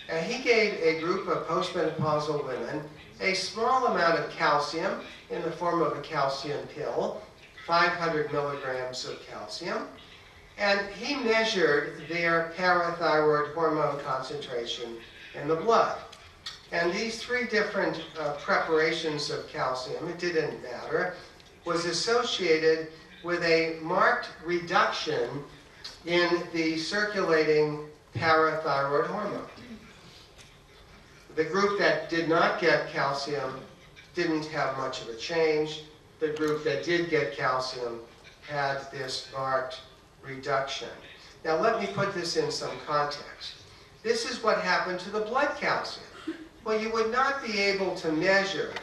And he gave a group of postmenopausal women a small amount of calcium in the form of a calcium pill, 500 milligrams of calcium, and he measured their parathyroid hormone concentration in the blood. And these three different preparations of calcium, it didn't matter, was associated with a marked reduction in the circulating parathyroid hormone. The group that did not get calcium didn't have much of a change. The group that did get calcium had this marked reduction. Now let me put this in some context. This is what happened to the blood calcium. Well, you would not be able to measure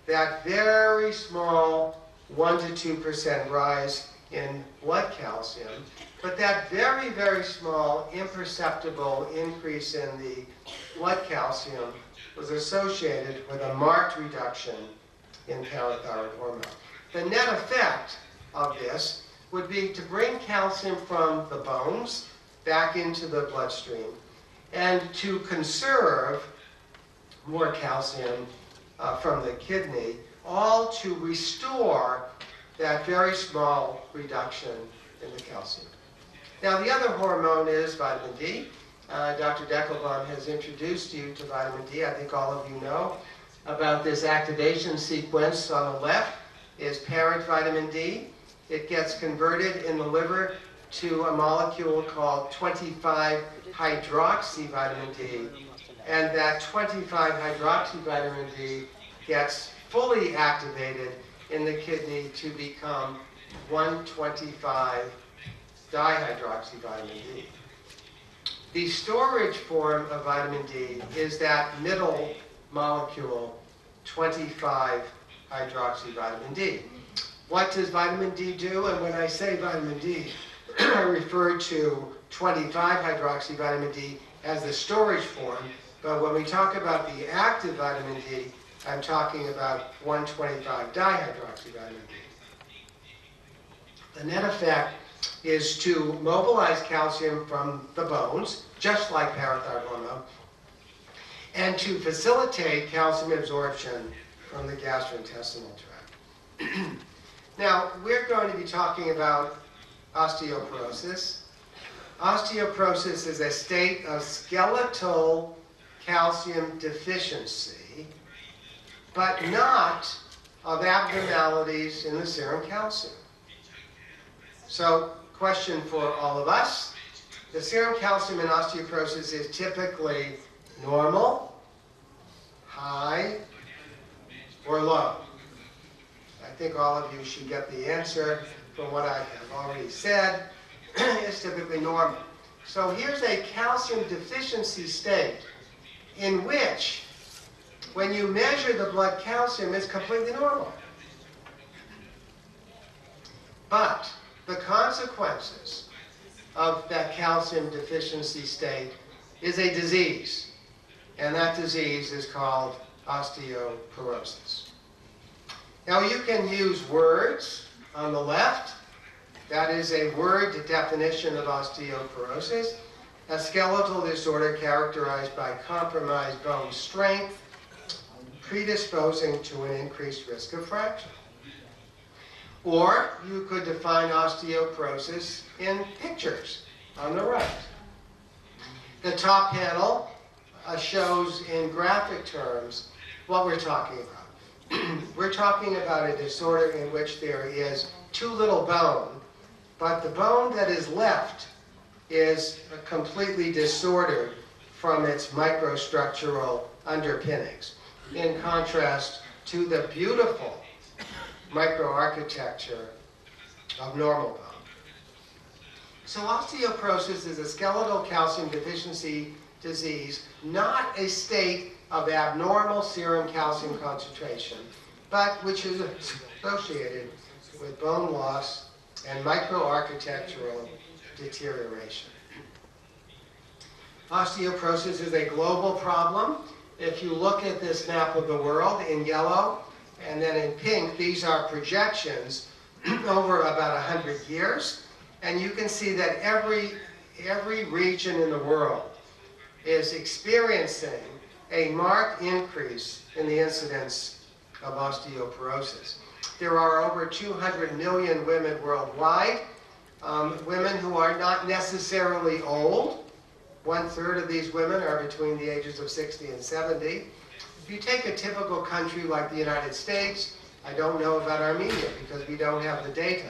that very small 1 to 2% rise in blood calcium, but that very, very small imperceptible increase in the blood calcium was associated with a marked reduction in parathyroid hormone. The net effect of this would be to bring calcium from the bones back into the bloodstream and to conserve more calcium from the kidney, all to restore that very small reduction in the calcium. Now the other hormone is vitamin D. Dr. Deckelbaum has introduced you to vitamin D. I think all of you know about this activation sequence. On the left is parent vitamin D. It gets converted in the liver to a molecule called 25-hydroxy vitamin D. And that 25-hydroxy vitamin D gets fully activated in the kidney to become 1,25-dihydroxy vitamin D. The storage form of vitamin D is that middle molecule, 25-hydroxy vitamin D. What does vitamin D do? And when I say vitamin D, I refer to 25-hydroxy vitamin D as the storage form. But when we talk about the active vitamin D, I'm talking about 1,25-dihydroxy vitamin D. The net effect is to mobilize calcium from the bones, just like parathyroid hormone, and to facilitate calcium absorption from the gastrointestinal tract. Now, we're going to be talking about osteoporosis. Osteoporosis is a state of skeletal calcium deficiency, but not of abnormalities in the serum calcium. So, question for all of us. The serum calcium in osteoporosis is typically normal, high, or low. I think all of you should get the answer from what I have already said. It's typically normal. So here's a calcium deficiency state in which, when you measure the blood calcium, it's completely normal. But the consequences of that calcium deficiency state is a disease, and that disease is called osteoporosis. Now you can use words on the left. That is a word definition of osteoporosis, a skeletal disorder characterized by compromised bone strength, predisposing to an increased risk of fracture. Or you could define osteoporosis in pictures on the right. The top panel shows in graphic terms what we're talking about. We're talking about a disorder in which there is too little bone, but the bone that is left is completely disordered from its microstructural underpinnings, in contrast to the beautiful microarchitecture of normal bone. So osteoporosis is a skeletal calcium deficiency disease, not a state of abnormal serum calcium concentration, but which is associated with bone loss and microarchitectural deterioration. Osteoporosis is a global problem. If you look at this map of the world in yellow and then in pink, these are projections over about 100 years. And you can see that every region in the world is experiencing a marked increase in the incidence of osteoporosis. There are over 200 million women worldwide, women who are not necessarily old. 1/3 of these women are between the ages of 60 and 70. If you take a typical country like the United States, I don't know about Armenia because we don't have the data,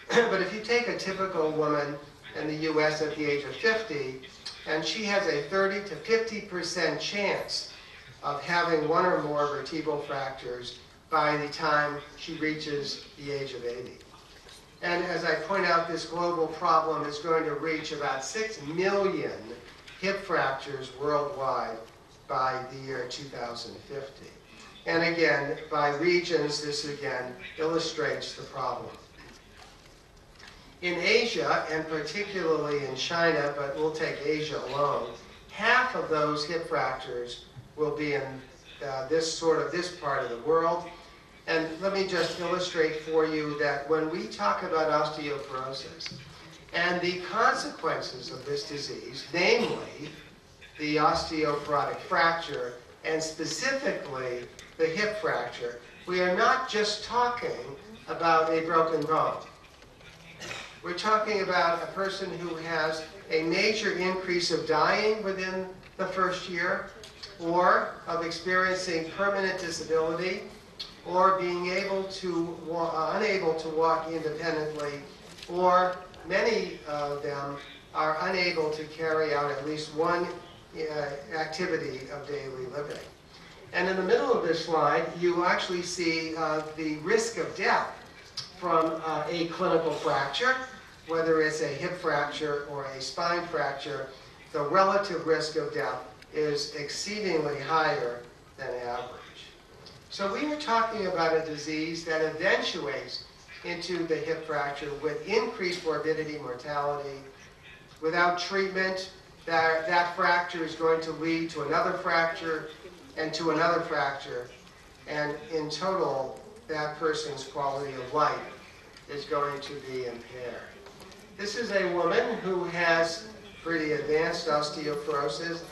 but if you take a typical woman in the US at the age of 50, and she has a 30 to 50% chance of having one or more vertebral fractures by the time she reaches the age of 80. And as I point out, this global problem is going to reach about 6 million hip fractures worldwide by the year 2050. And again, by regions, this again illustrates the problem. In Asia, and particularly in China, but we'll take Asia alone, half of those hip fractures will be in this part of the world. And let me just illustrate for you that when we talk about osteoporosis and the consequences of this disease, namely the osteoporotic fracture and specifically the hip fracture, we are not just talking about a broken bone. We're talking about a person who has a major increase of dying within the first year, or of experiencing permanent disability, or being unable to walk independently, or many of them are unable to carry out at least one activity of daily living. And in the middle of this slide, you actually see the risk of death from a clinical fracture, whether it's a hip fracture or a spine fracture. The relative risk of death is exceedingly higher than average. So we are talking about a disease that eventuates into the hip fracture with increased morbidity, mortality. Without treatment, that fracture is going to lead to another fracture and to another fracture. And in total, that person's quality of life is going to be impaired. This is a woman who has pretty advanced osteoporosis.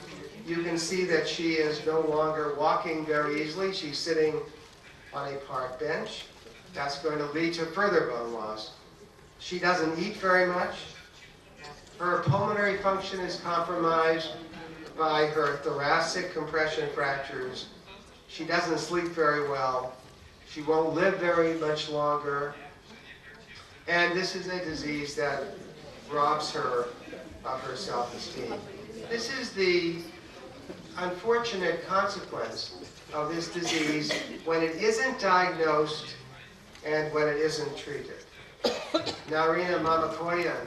You can see that she is no longer walking very easily. She's sitting on a park bench. That's going to lead to further bone loss. She doesn't eat very much. Her pulmonary function is compromised by her thoracic compression fractures. She doesn't sleep very well. She won't live very much longer. And this is a disease that robs her of her self-esteem. This is the unfortunate consequence of this disease when it isn't diagnosed and when it isn't treated. Narina Mamakoyan,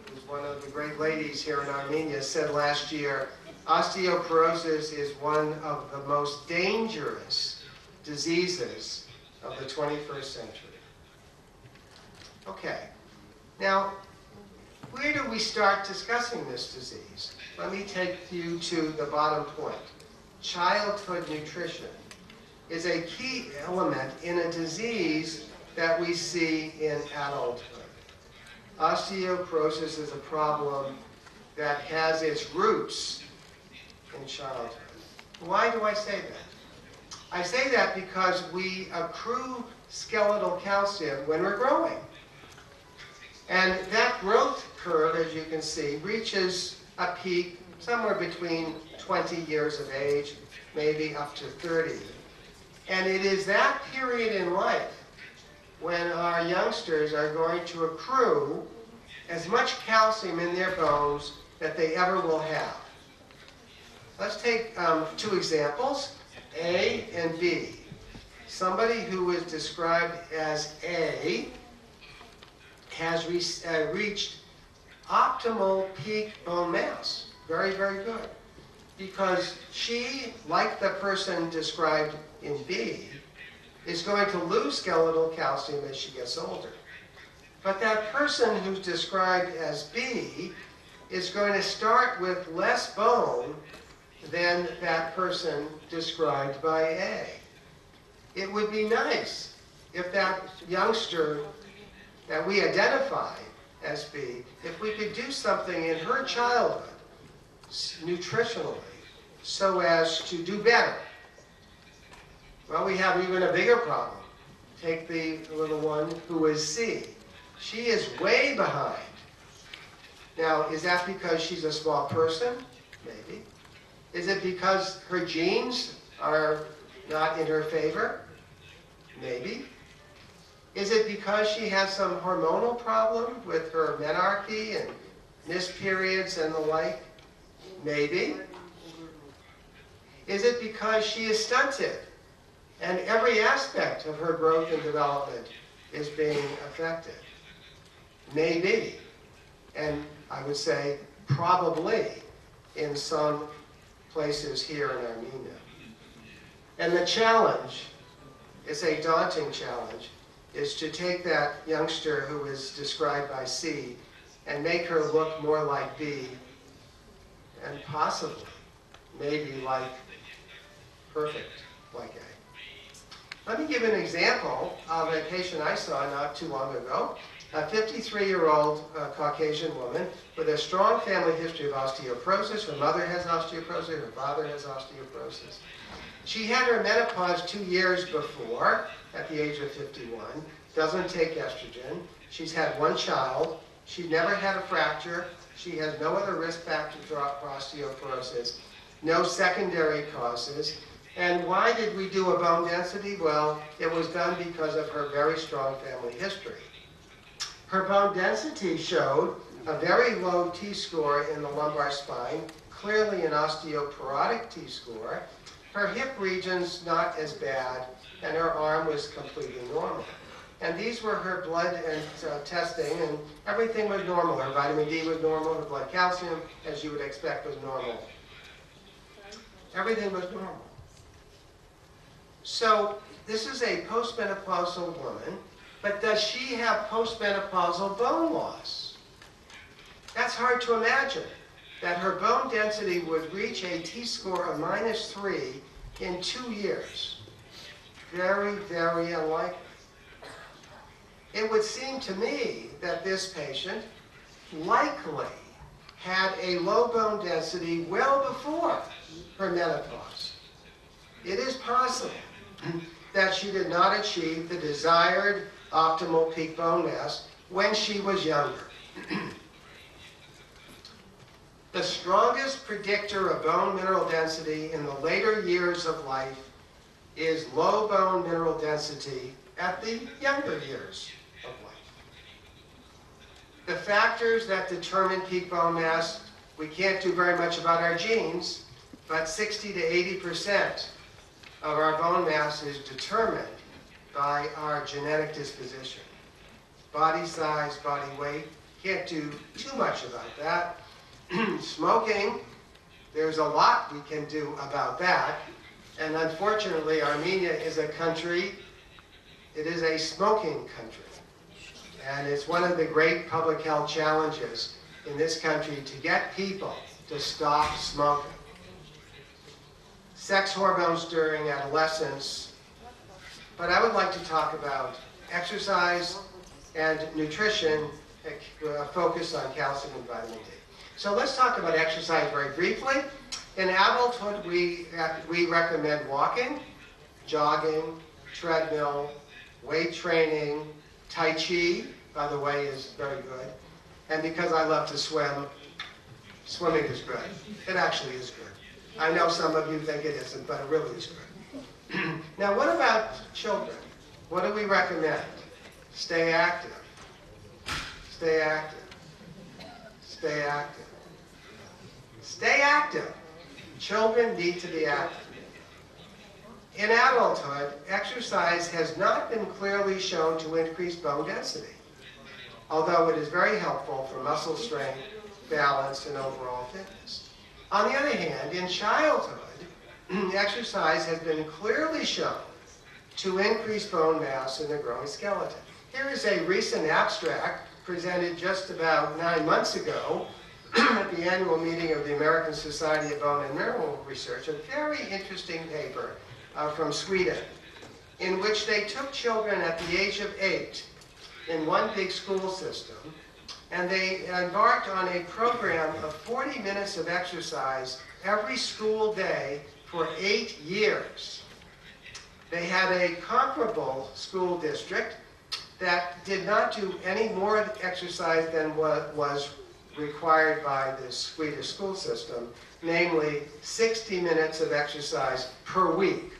who's one of the great ladies here in Armenia, said last year, osteoporosis is one of the most dangerous diseases of the 21st century. Okay, now, where do we start discussing this disease? Let me take you to the bottom point. Childhood nutrition is a key element in a disease that we see in adulthood. Osteoporosis is a problem that has its roots in childhood. Why do I say that? I say that because we accrue skeletal calcium when we're growing. And that growth curve, as you can see, reaches a peak somewhere between 20 years of age, maybe up to 30. And it is that period in life when our youngsters are going to accrue as much calcium in their bones that they ever will have. Let's take two examples, A and B. Somebody who is described as A has reached optimal peak bone mass. Very, very good. Because she, like the person described in B, is going to lose skeletal calcium as she gets older. But that person who's described as B is going to start with less bone than that person described by A. It would be nice if that youngster that we identify as B, if we could do something in her childhood, nutritionally, so as to do better. Well, we have even a bigger problem. Take the little one who is C. She is way behind. Now, is that because she's a small person? Maybe. Is it because her genes are not in her favor? Maybe. Is it because she has some hormonal problem with her menarche and missed periods and the like? Maybe. Is it because she is stunted and every aspect of her growth and development is being affected? Maybe. And I would say probably in some places here in Armenia. And the challenge, it's a daunting challenge, is to take that youngster who is described by C and make her look more like B and possibly, maybe like perfect like A. Let me give an example of a patient I saw not too long ago, a 53-year-old Caucasian woman with a strong family history of osteoporosis. Her mother has osteoporosis, her father has osteoporosis. She had her menopause 2 years before, at the age of 51, doesn't take estrogen. She's had one child. She never had a fracture. She has no other risk factor for osteoporosis, no secondary causes. And why did we do a bone density? Well, it was done because of her very strong family history. Her bone density showed a very low T-score in the lumbar spine, clearly an osteoporotic T-score. Her hip region's not as bad, and her arm was completely normal. And these were her blood and testing, and everything was normal. Her vitamin D was normal, her blood calcium, as you would expect, was normal. Everything was normal. So this is a postmenopausal woman, but does she have postmenopausal bone loss? That's hard to imagine, that her bone density would reach a T-score of -3 in 2 years. Very, very unlikely. It would seem to me that this patient likely had a low bone density well before her menopause. It is possible that she did not achieve the desired optimal peak bone mass when she was younger. The strongest predictor of bone mineral density in the later years of life is low bone mineral density at the younger years of life. The factors that determine peak bone mass, we can't do very much about our genes, but 60 to 80% of our bone mass is determined by our genetic disposition. Body size, body weight, can't do too much about that. Smoking, there's a lot we can do about that. And unfortunately, Armenia is a country, it is a smoking country. And it's one of the great public health challenges in this country to get people to stop smoking. Sex hormones during adolescence, but I would like to talk about exercise and nutrition, focus on calcium and vitamin D. So let's talk about exercise very briefly. In adulthood, we recommend walking, jogging, treadmill, weight training, Tai Chi, by the way, is very good. And because I love to swim, swimming is good. It actually is good. I know some of you think it isn't, but it really is good. Now, what about children? What do we recommend? Stay active. Stay active. Stay active. Stay active. Children need to be active. In adulthood, exercise has not been clearly shown to increase bone density, although it is very helpful for muscle strength, balance, and overall fitness. On the other hand, in childhood, exercise has been clearly shown to increase bone mass in the growing skeleton. Here is a recent abstract presented just about 9 months ago at the annual meeting of the American Society of Bone and Mineral Research, a very interesting paper from Sweden, in which they took children at the age of 8 in one big school system, and they embarked on a program of 40 minutes of exercise every school day for 8 years. They had a comparable school district that did not do any more exercise than what was required by the Swedish school system, namely 60 minutes of exercise per week.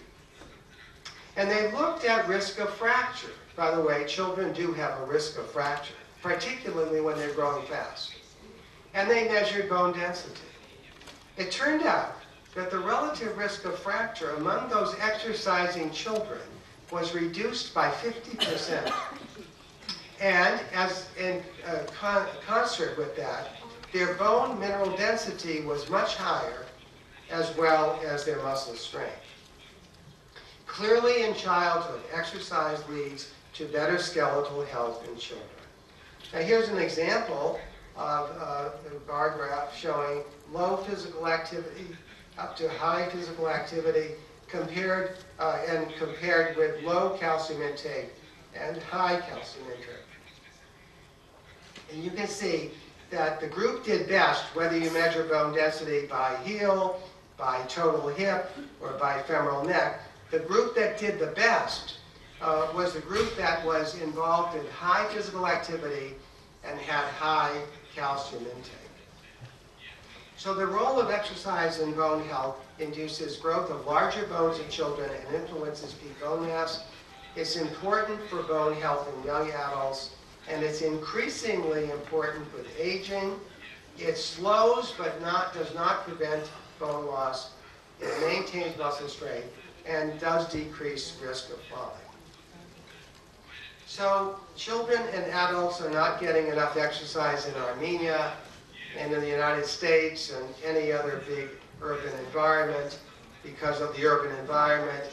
And they looked at risk of fracture. By the way, children do have a risk of fracture, particularly when they're growing fast. And they measured bone density. It turned out that the relative risk of fracture among those exercising children was reduced by 50%. And as in concert with that, their bone mineral density was much higher, as well as their muscle strength. Clearly in childhood, exercise leads to better skeletal health in children. Now here's an example of a bar graph showing low physical activity up to high physical activity compared with low calcium intake and high calcium intake. And you can see that the group did best, whether you measure bone density by heel, by total hip, or by femoral neck. The group that did the best was the group that was involved in high physical activity and had high calcium intake. So the role of exercise in bone health induces growth of larger bones in children and influences peak bone mass. It's important for bone health in young adults, and it's increasingly important with aging. It slows but does not prevent bone loss. It maintains muscle strength and does decrease risk of falling. So children and adults are not getting enough exercise in Armenia and in the United States and any other big urban environment because of the urban environment,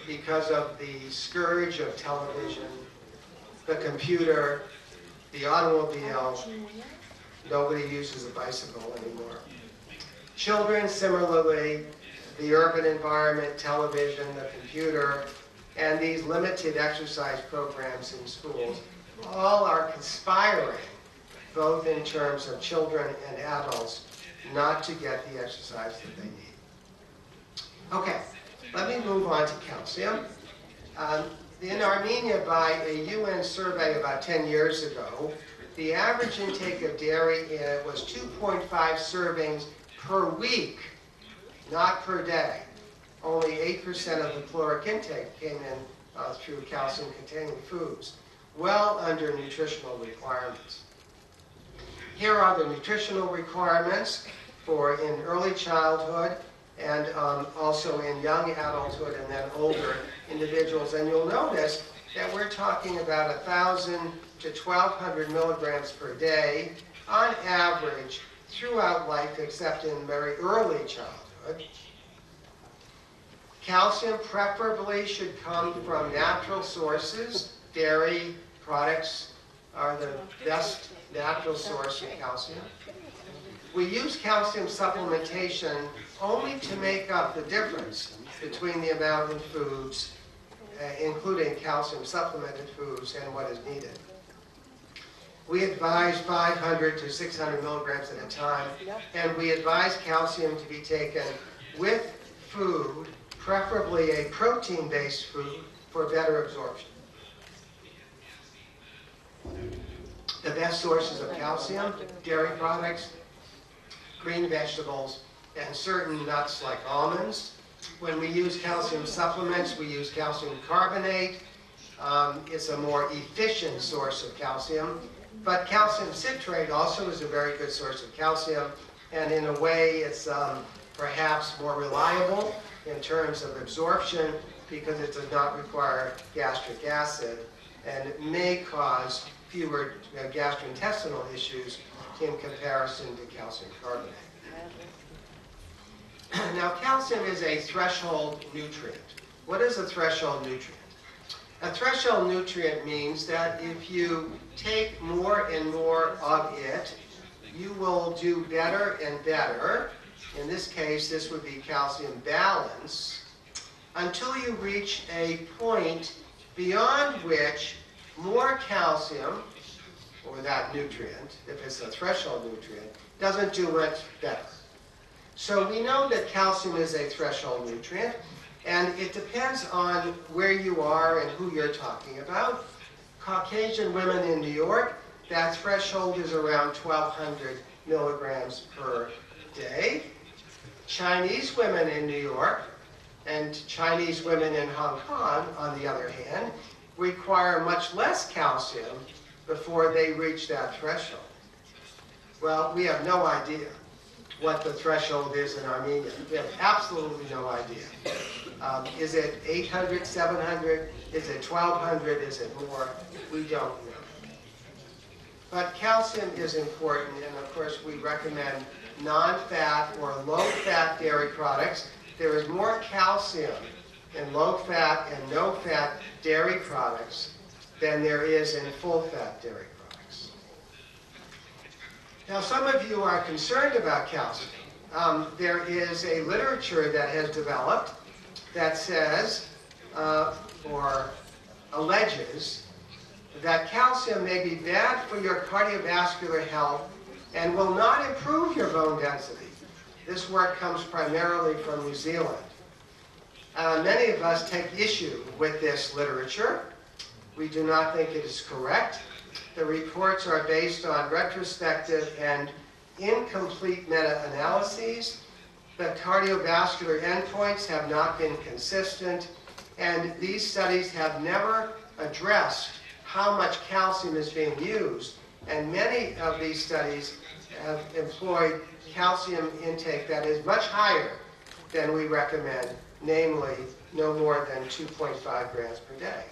because of the scourge of television, the computer, the automobile. Nobody uses a bicycle anymore. Children, similarly, the urban environment, television, the computer, and these limited exercise programs in schools all are conspiring both in terms of children and adults, not to get the exercise that they need. Okay, let me move on to calcium. In Armenia, by a UN survey about 10 years ago, the average intake of dairy was 2.5 servings per week, not per day. Only 8% of the caloric intake came in through calcium-containing foods, well under nutritional requirements. Here are the nutritional requirements for in early childhood and also in young adulthood and then older individuals. And you'll notice that we're talking about 1,000 to 1,200 milligrams per day on average throughout life, except in very early childhood. Calcium preferably should come from natural sources. Dairy products are the best natural source of calcium. We use calcium supplementation only to make up the difference between the amount in foods, including calcium supplemented foods, and what is needed. We advise 500 to 600 milligrams at a time, and we advise calcium to be taken with food, preferably a protein-based food, for better absorption. The best sources of calcium: dairy products, green vegetables, and certain nuts like almonds. When we use calcium supplements, we use calcium carbonate. It's a more efficient source of calcium. But calcium citrate also is a very good source of calcium, and in a way it's perhaps more reliable in terms of absorption because it does not require gastric acid, and it may cause fewer gastrointestinal issues in comparison to calcium carbonate. Now, calcium is a threshold nutrient. What is a threshold nutrient? A threshold nutrient means that if you take more and more of it, you will do better and better. In this case, this would be calcium balance, until you reach a point beyond which more calcium, or that nutrient, if it's a threshold nutrient, doesn't do much better. So we know that calcium is a threshold nutrient, and it depends on where you are and who you're talking about. Caucasian women in New York, that threshold is around 1,200 milligrams per day. Chinese women in New York and Chinese women in Hong Kong, on the other hand, require much less calcium before they reach that threshold. Well, we have no idea what the threshold is in Armenia. We have absolutely no idea. Is it 800, 700? Is it 1,200? Is it more? We don't know. But calcium is important, and of course we recommend non-fat or low-fat dairy products. There is more calcium in low-fat and no-fat dairy products than there is in full-fat dairy products. Now, some of you are concerned about calcium. There is a literature that has developed that says, or alleges, that calcium may be bad for your cardiovascular health and will not improve your bone density. This work comes primarily from New Zealand. Many of us take issue with this literature. We do not think it is correct. The reports are based on retrospective and incomplete meta-analyses. The cardiovascular endpoints have not been consistent, and these studies have never addressed how much calcium is being used. And many of these studies have employed calcium intake that is much higher than we recommend, namely no more than 2.5 grams per day.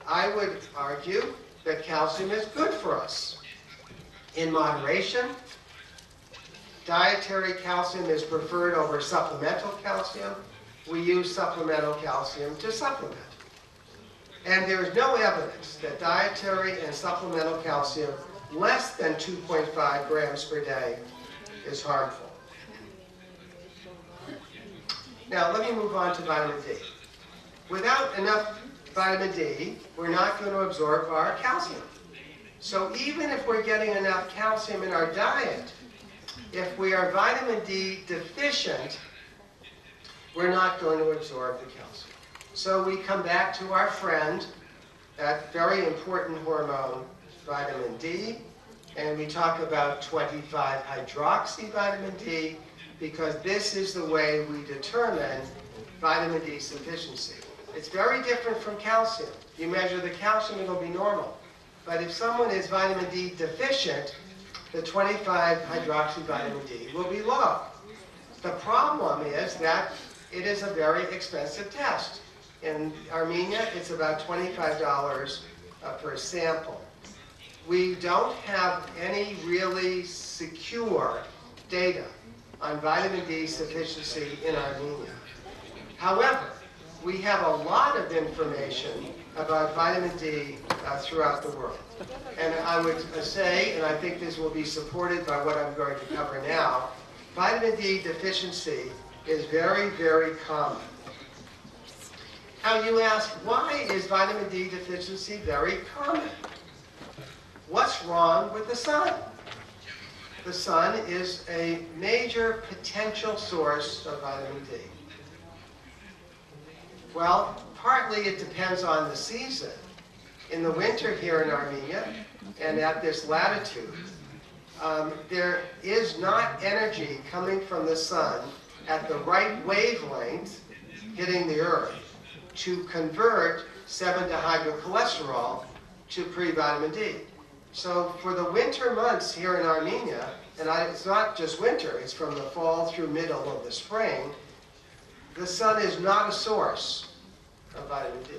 I would argue that calcium is good for us. In moderation, dietary calcium is preferred over supplemental calcium. We use supplemental calcium to supplement. And there is no evidence that dietary and supplemental calcium less than 2.5 grams per day is harmful. Now, let me move on to vitamin D. Without enough vitamin D, we're not going to absorb our calcium. So even if we're getting enough calcium in our diet, if we are vitamin D deficient, we're not going to absorb the calcium. So we come back to our friend, that very important hormone, vitamin D, and we talk about 25-hydroxy vitamin D, because this is the way we determine vitamin D sufficiency. It's very different from calcium. You measure the calcium, it'll be normal. But if someone is vitamin D deficient, the 25-hydroxy vitamin D will be low. The problem is that it is a very expensive test. In Armenia, it's about $25 per sample. We don't have any really secure data on vitamin D sufficiency in Armenia. However, we have a lot of information about vitamin D throughout the world. And I would say, and I think this will be supported by what I'm going to cover now, vitamin D deficiency is very, very common. Now you ask, why is vitamin D deficiency very common? What's wrong with the sun? The sun is a major potential source of vitamin D. Well, partly it depends on the season. In the winter here in Armenia, and at this latitude, there is not energy coming from the sun at the right wavelength hitting the earth to convert 7-dehydrocholesterol to pre-vitamin D. So for the winter months here in Armenia, and it's not just winter, it's from the fall through middle of the spring, the sun is not a source of vitamin D.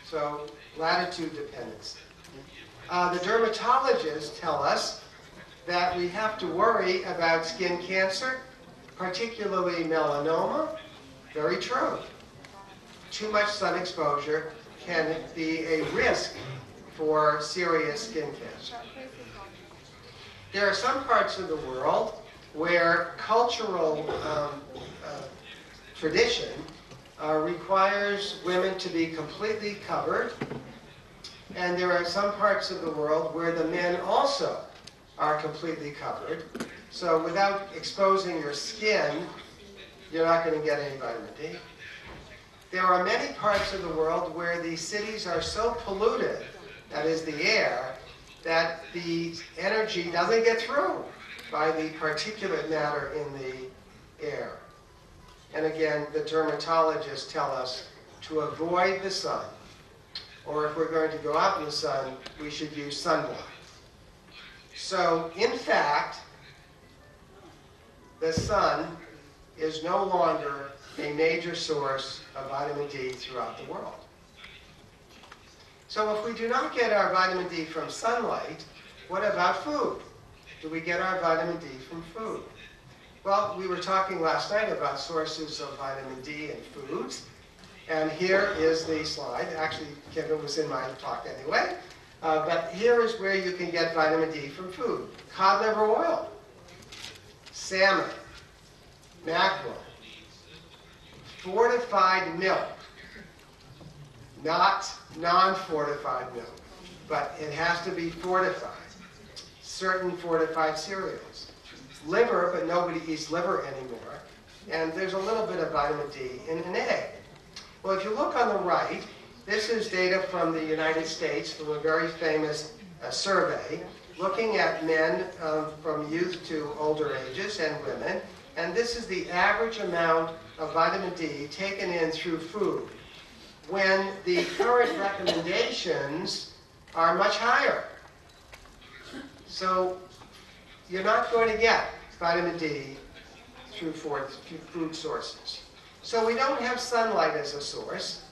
So latitude dependency. The dermatologists tell us that we have to worry about skin cancer, particularly melanoma. Very true. Too much sun exposure can be a risk for serious skin cancer. There are some parts of the world where cultural tradition requires women to be completely covered, and there are some parts of the world where the men also are completely covered. So without exposing your skin, you're not going to get any vitamin D. There are many parts of the world where the cities are so polluted, that is the air, that the energy doesn't get through by the particulate matter in the air. And again, the dermatologists tell us to avoid the sun, or if we're going to go out in the sun, we should use sunblock. So, in fact, the sun is no longer a major source of vitamin D throughout the world. So if we do not get our vitamin D from sunlight, what about food? Do we get our vitamin D from food? Well, we were talking last night about sources of vitamin D in foods, and here is the slide. Actually, Kevin was in my talk anyway, but here is where you can get vitamin D from food. Cod liver oil, salmon, mackerel, fortified milk, not non-fortified milk, but it has to be fortified. Certain fortified cereals. Liver, but nobody eats liver anymore. And there's a little bit of vitamin D in an egg. Well, if you look on the right, this is data from the United States from a very famous survey looking at men from youth to older ages and women. And this is the average amount of vitamin D taken in through food, when the current recommendations are much higher. So you're not going to get vitamin D through food sources. So we don't have sunlight as a source.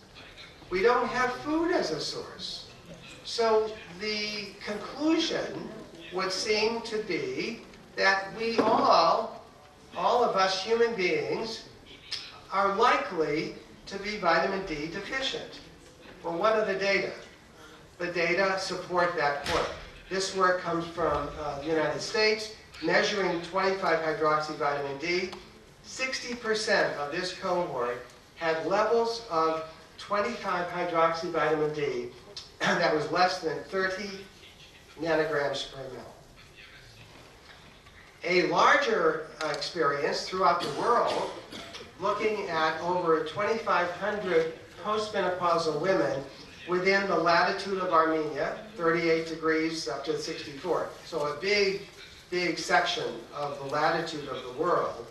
We don't have food as a source. So the conclusion would seem to be that we all of us human beings, are likely to be vitamin D deficient. Well, what are the data? The data support that point. This work comes from the United States, measuring 25-hydroxy vitamin D. 60% of this cohort had levels of 25-hydroxy vitamin D that was less than 30 nanograms per mil. A larger experience throughout the world, looking at over 2,500 postmenopausal women within the latitude of Armenia, 38 degrees up to 64. So a big section of the latitude of the world.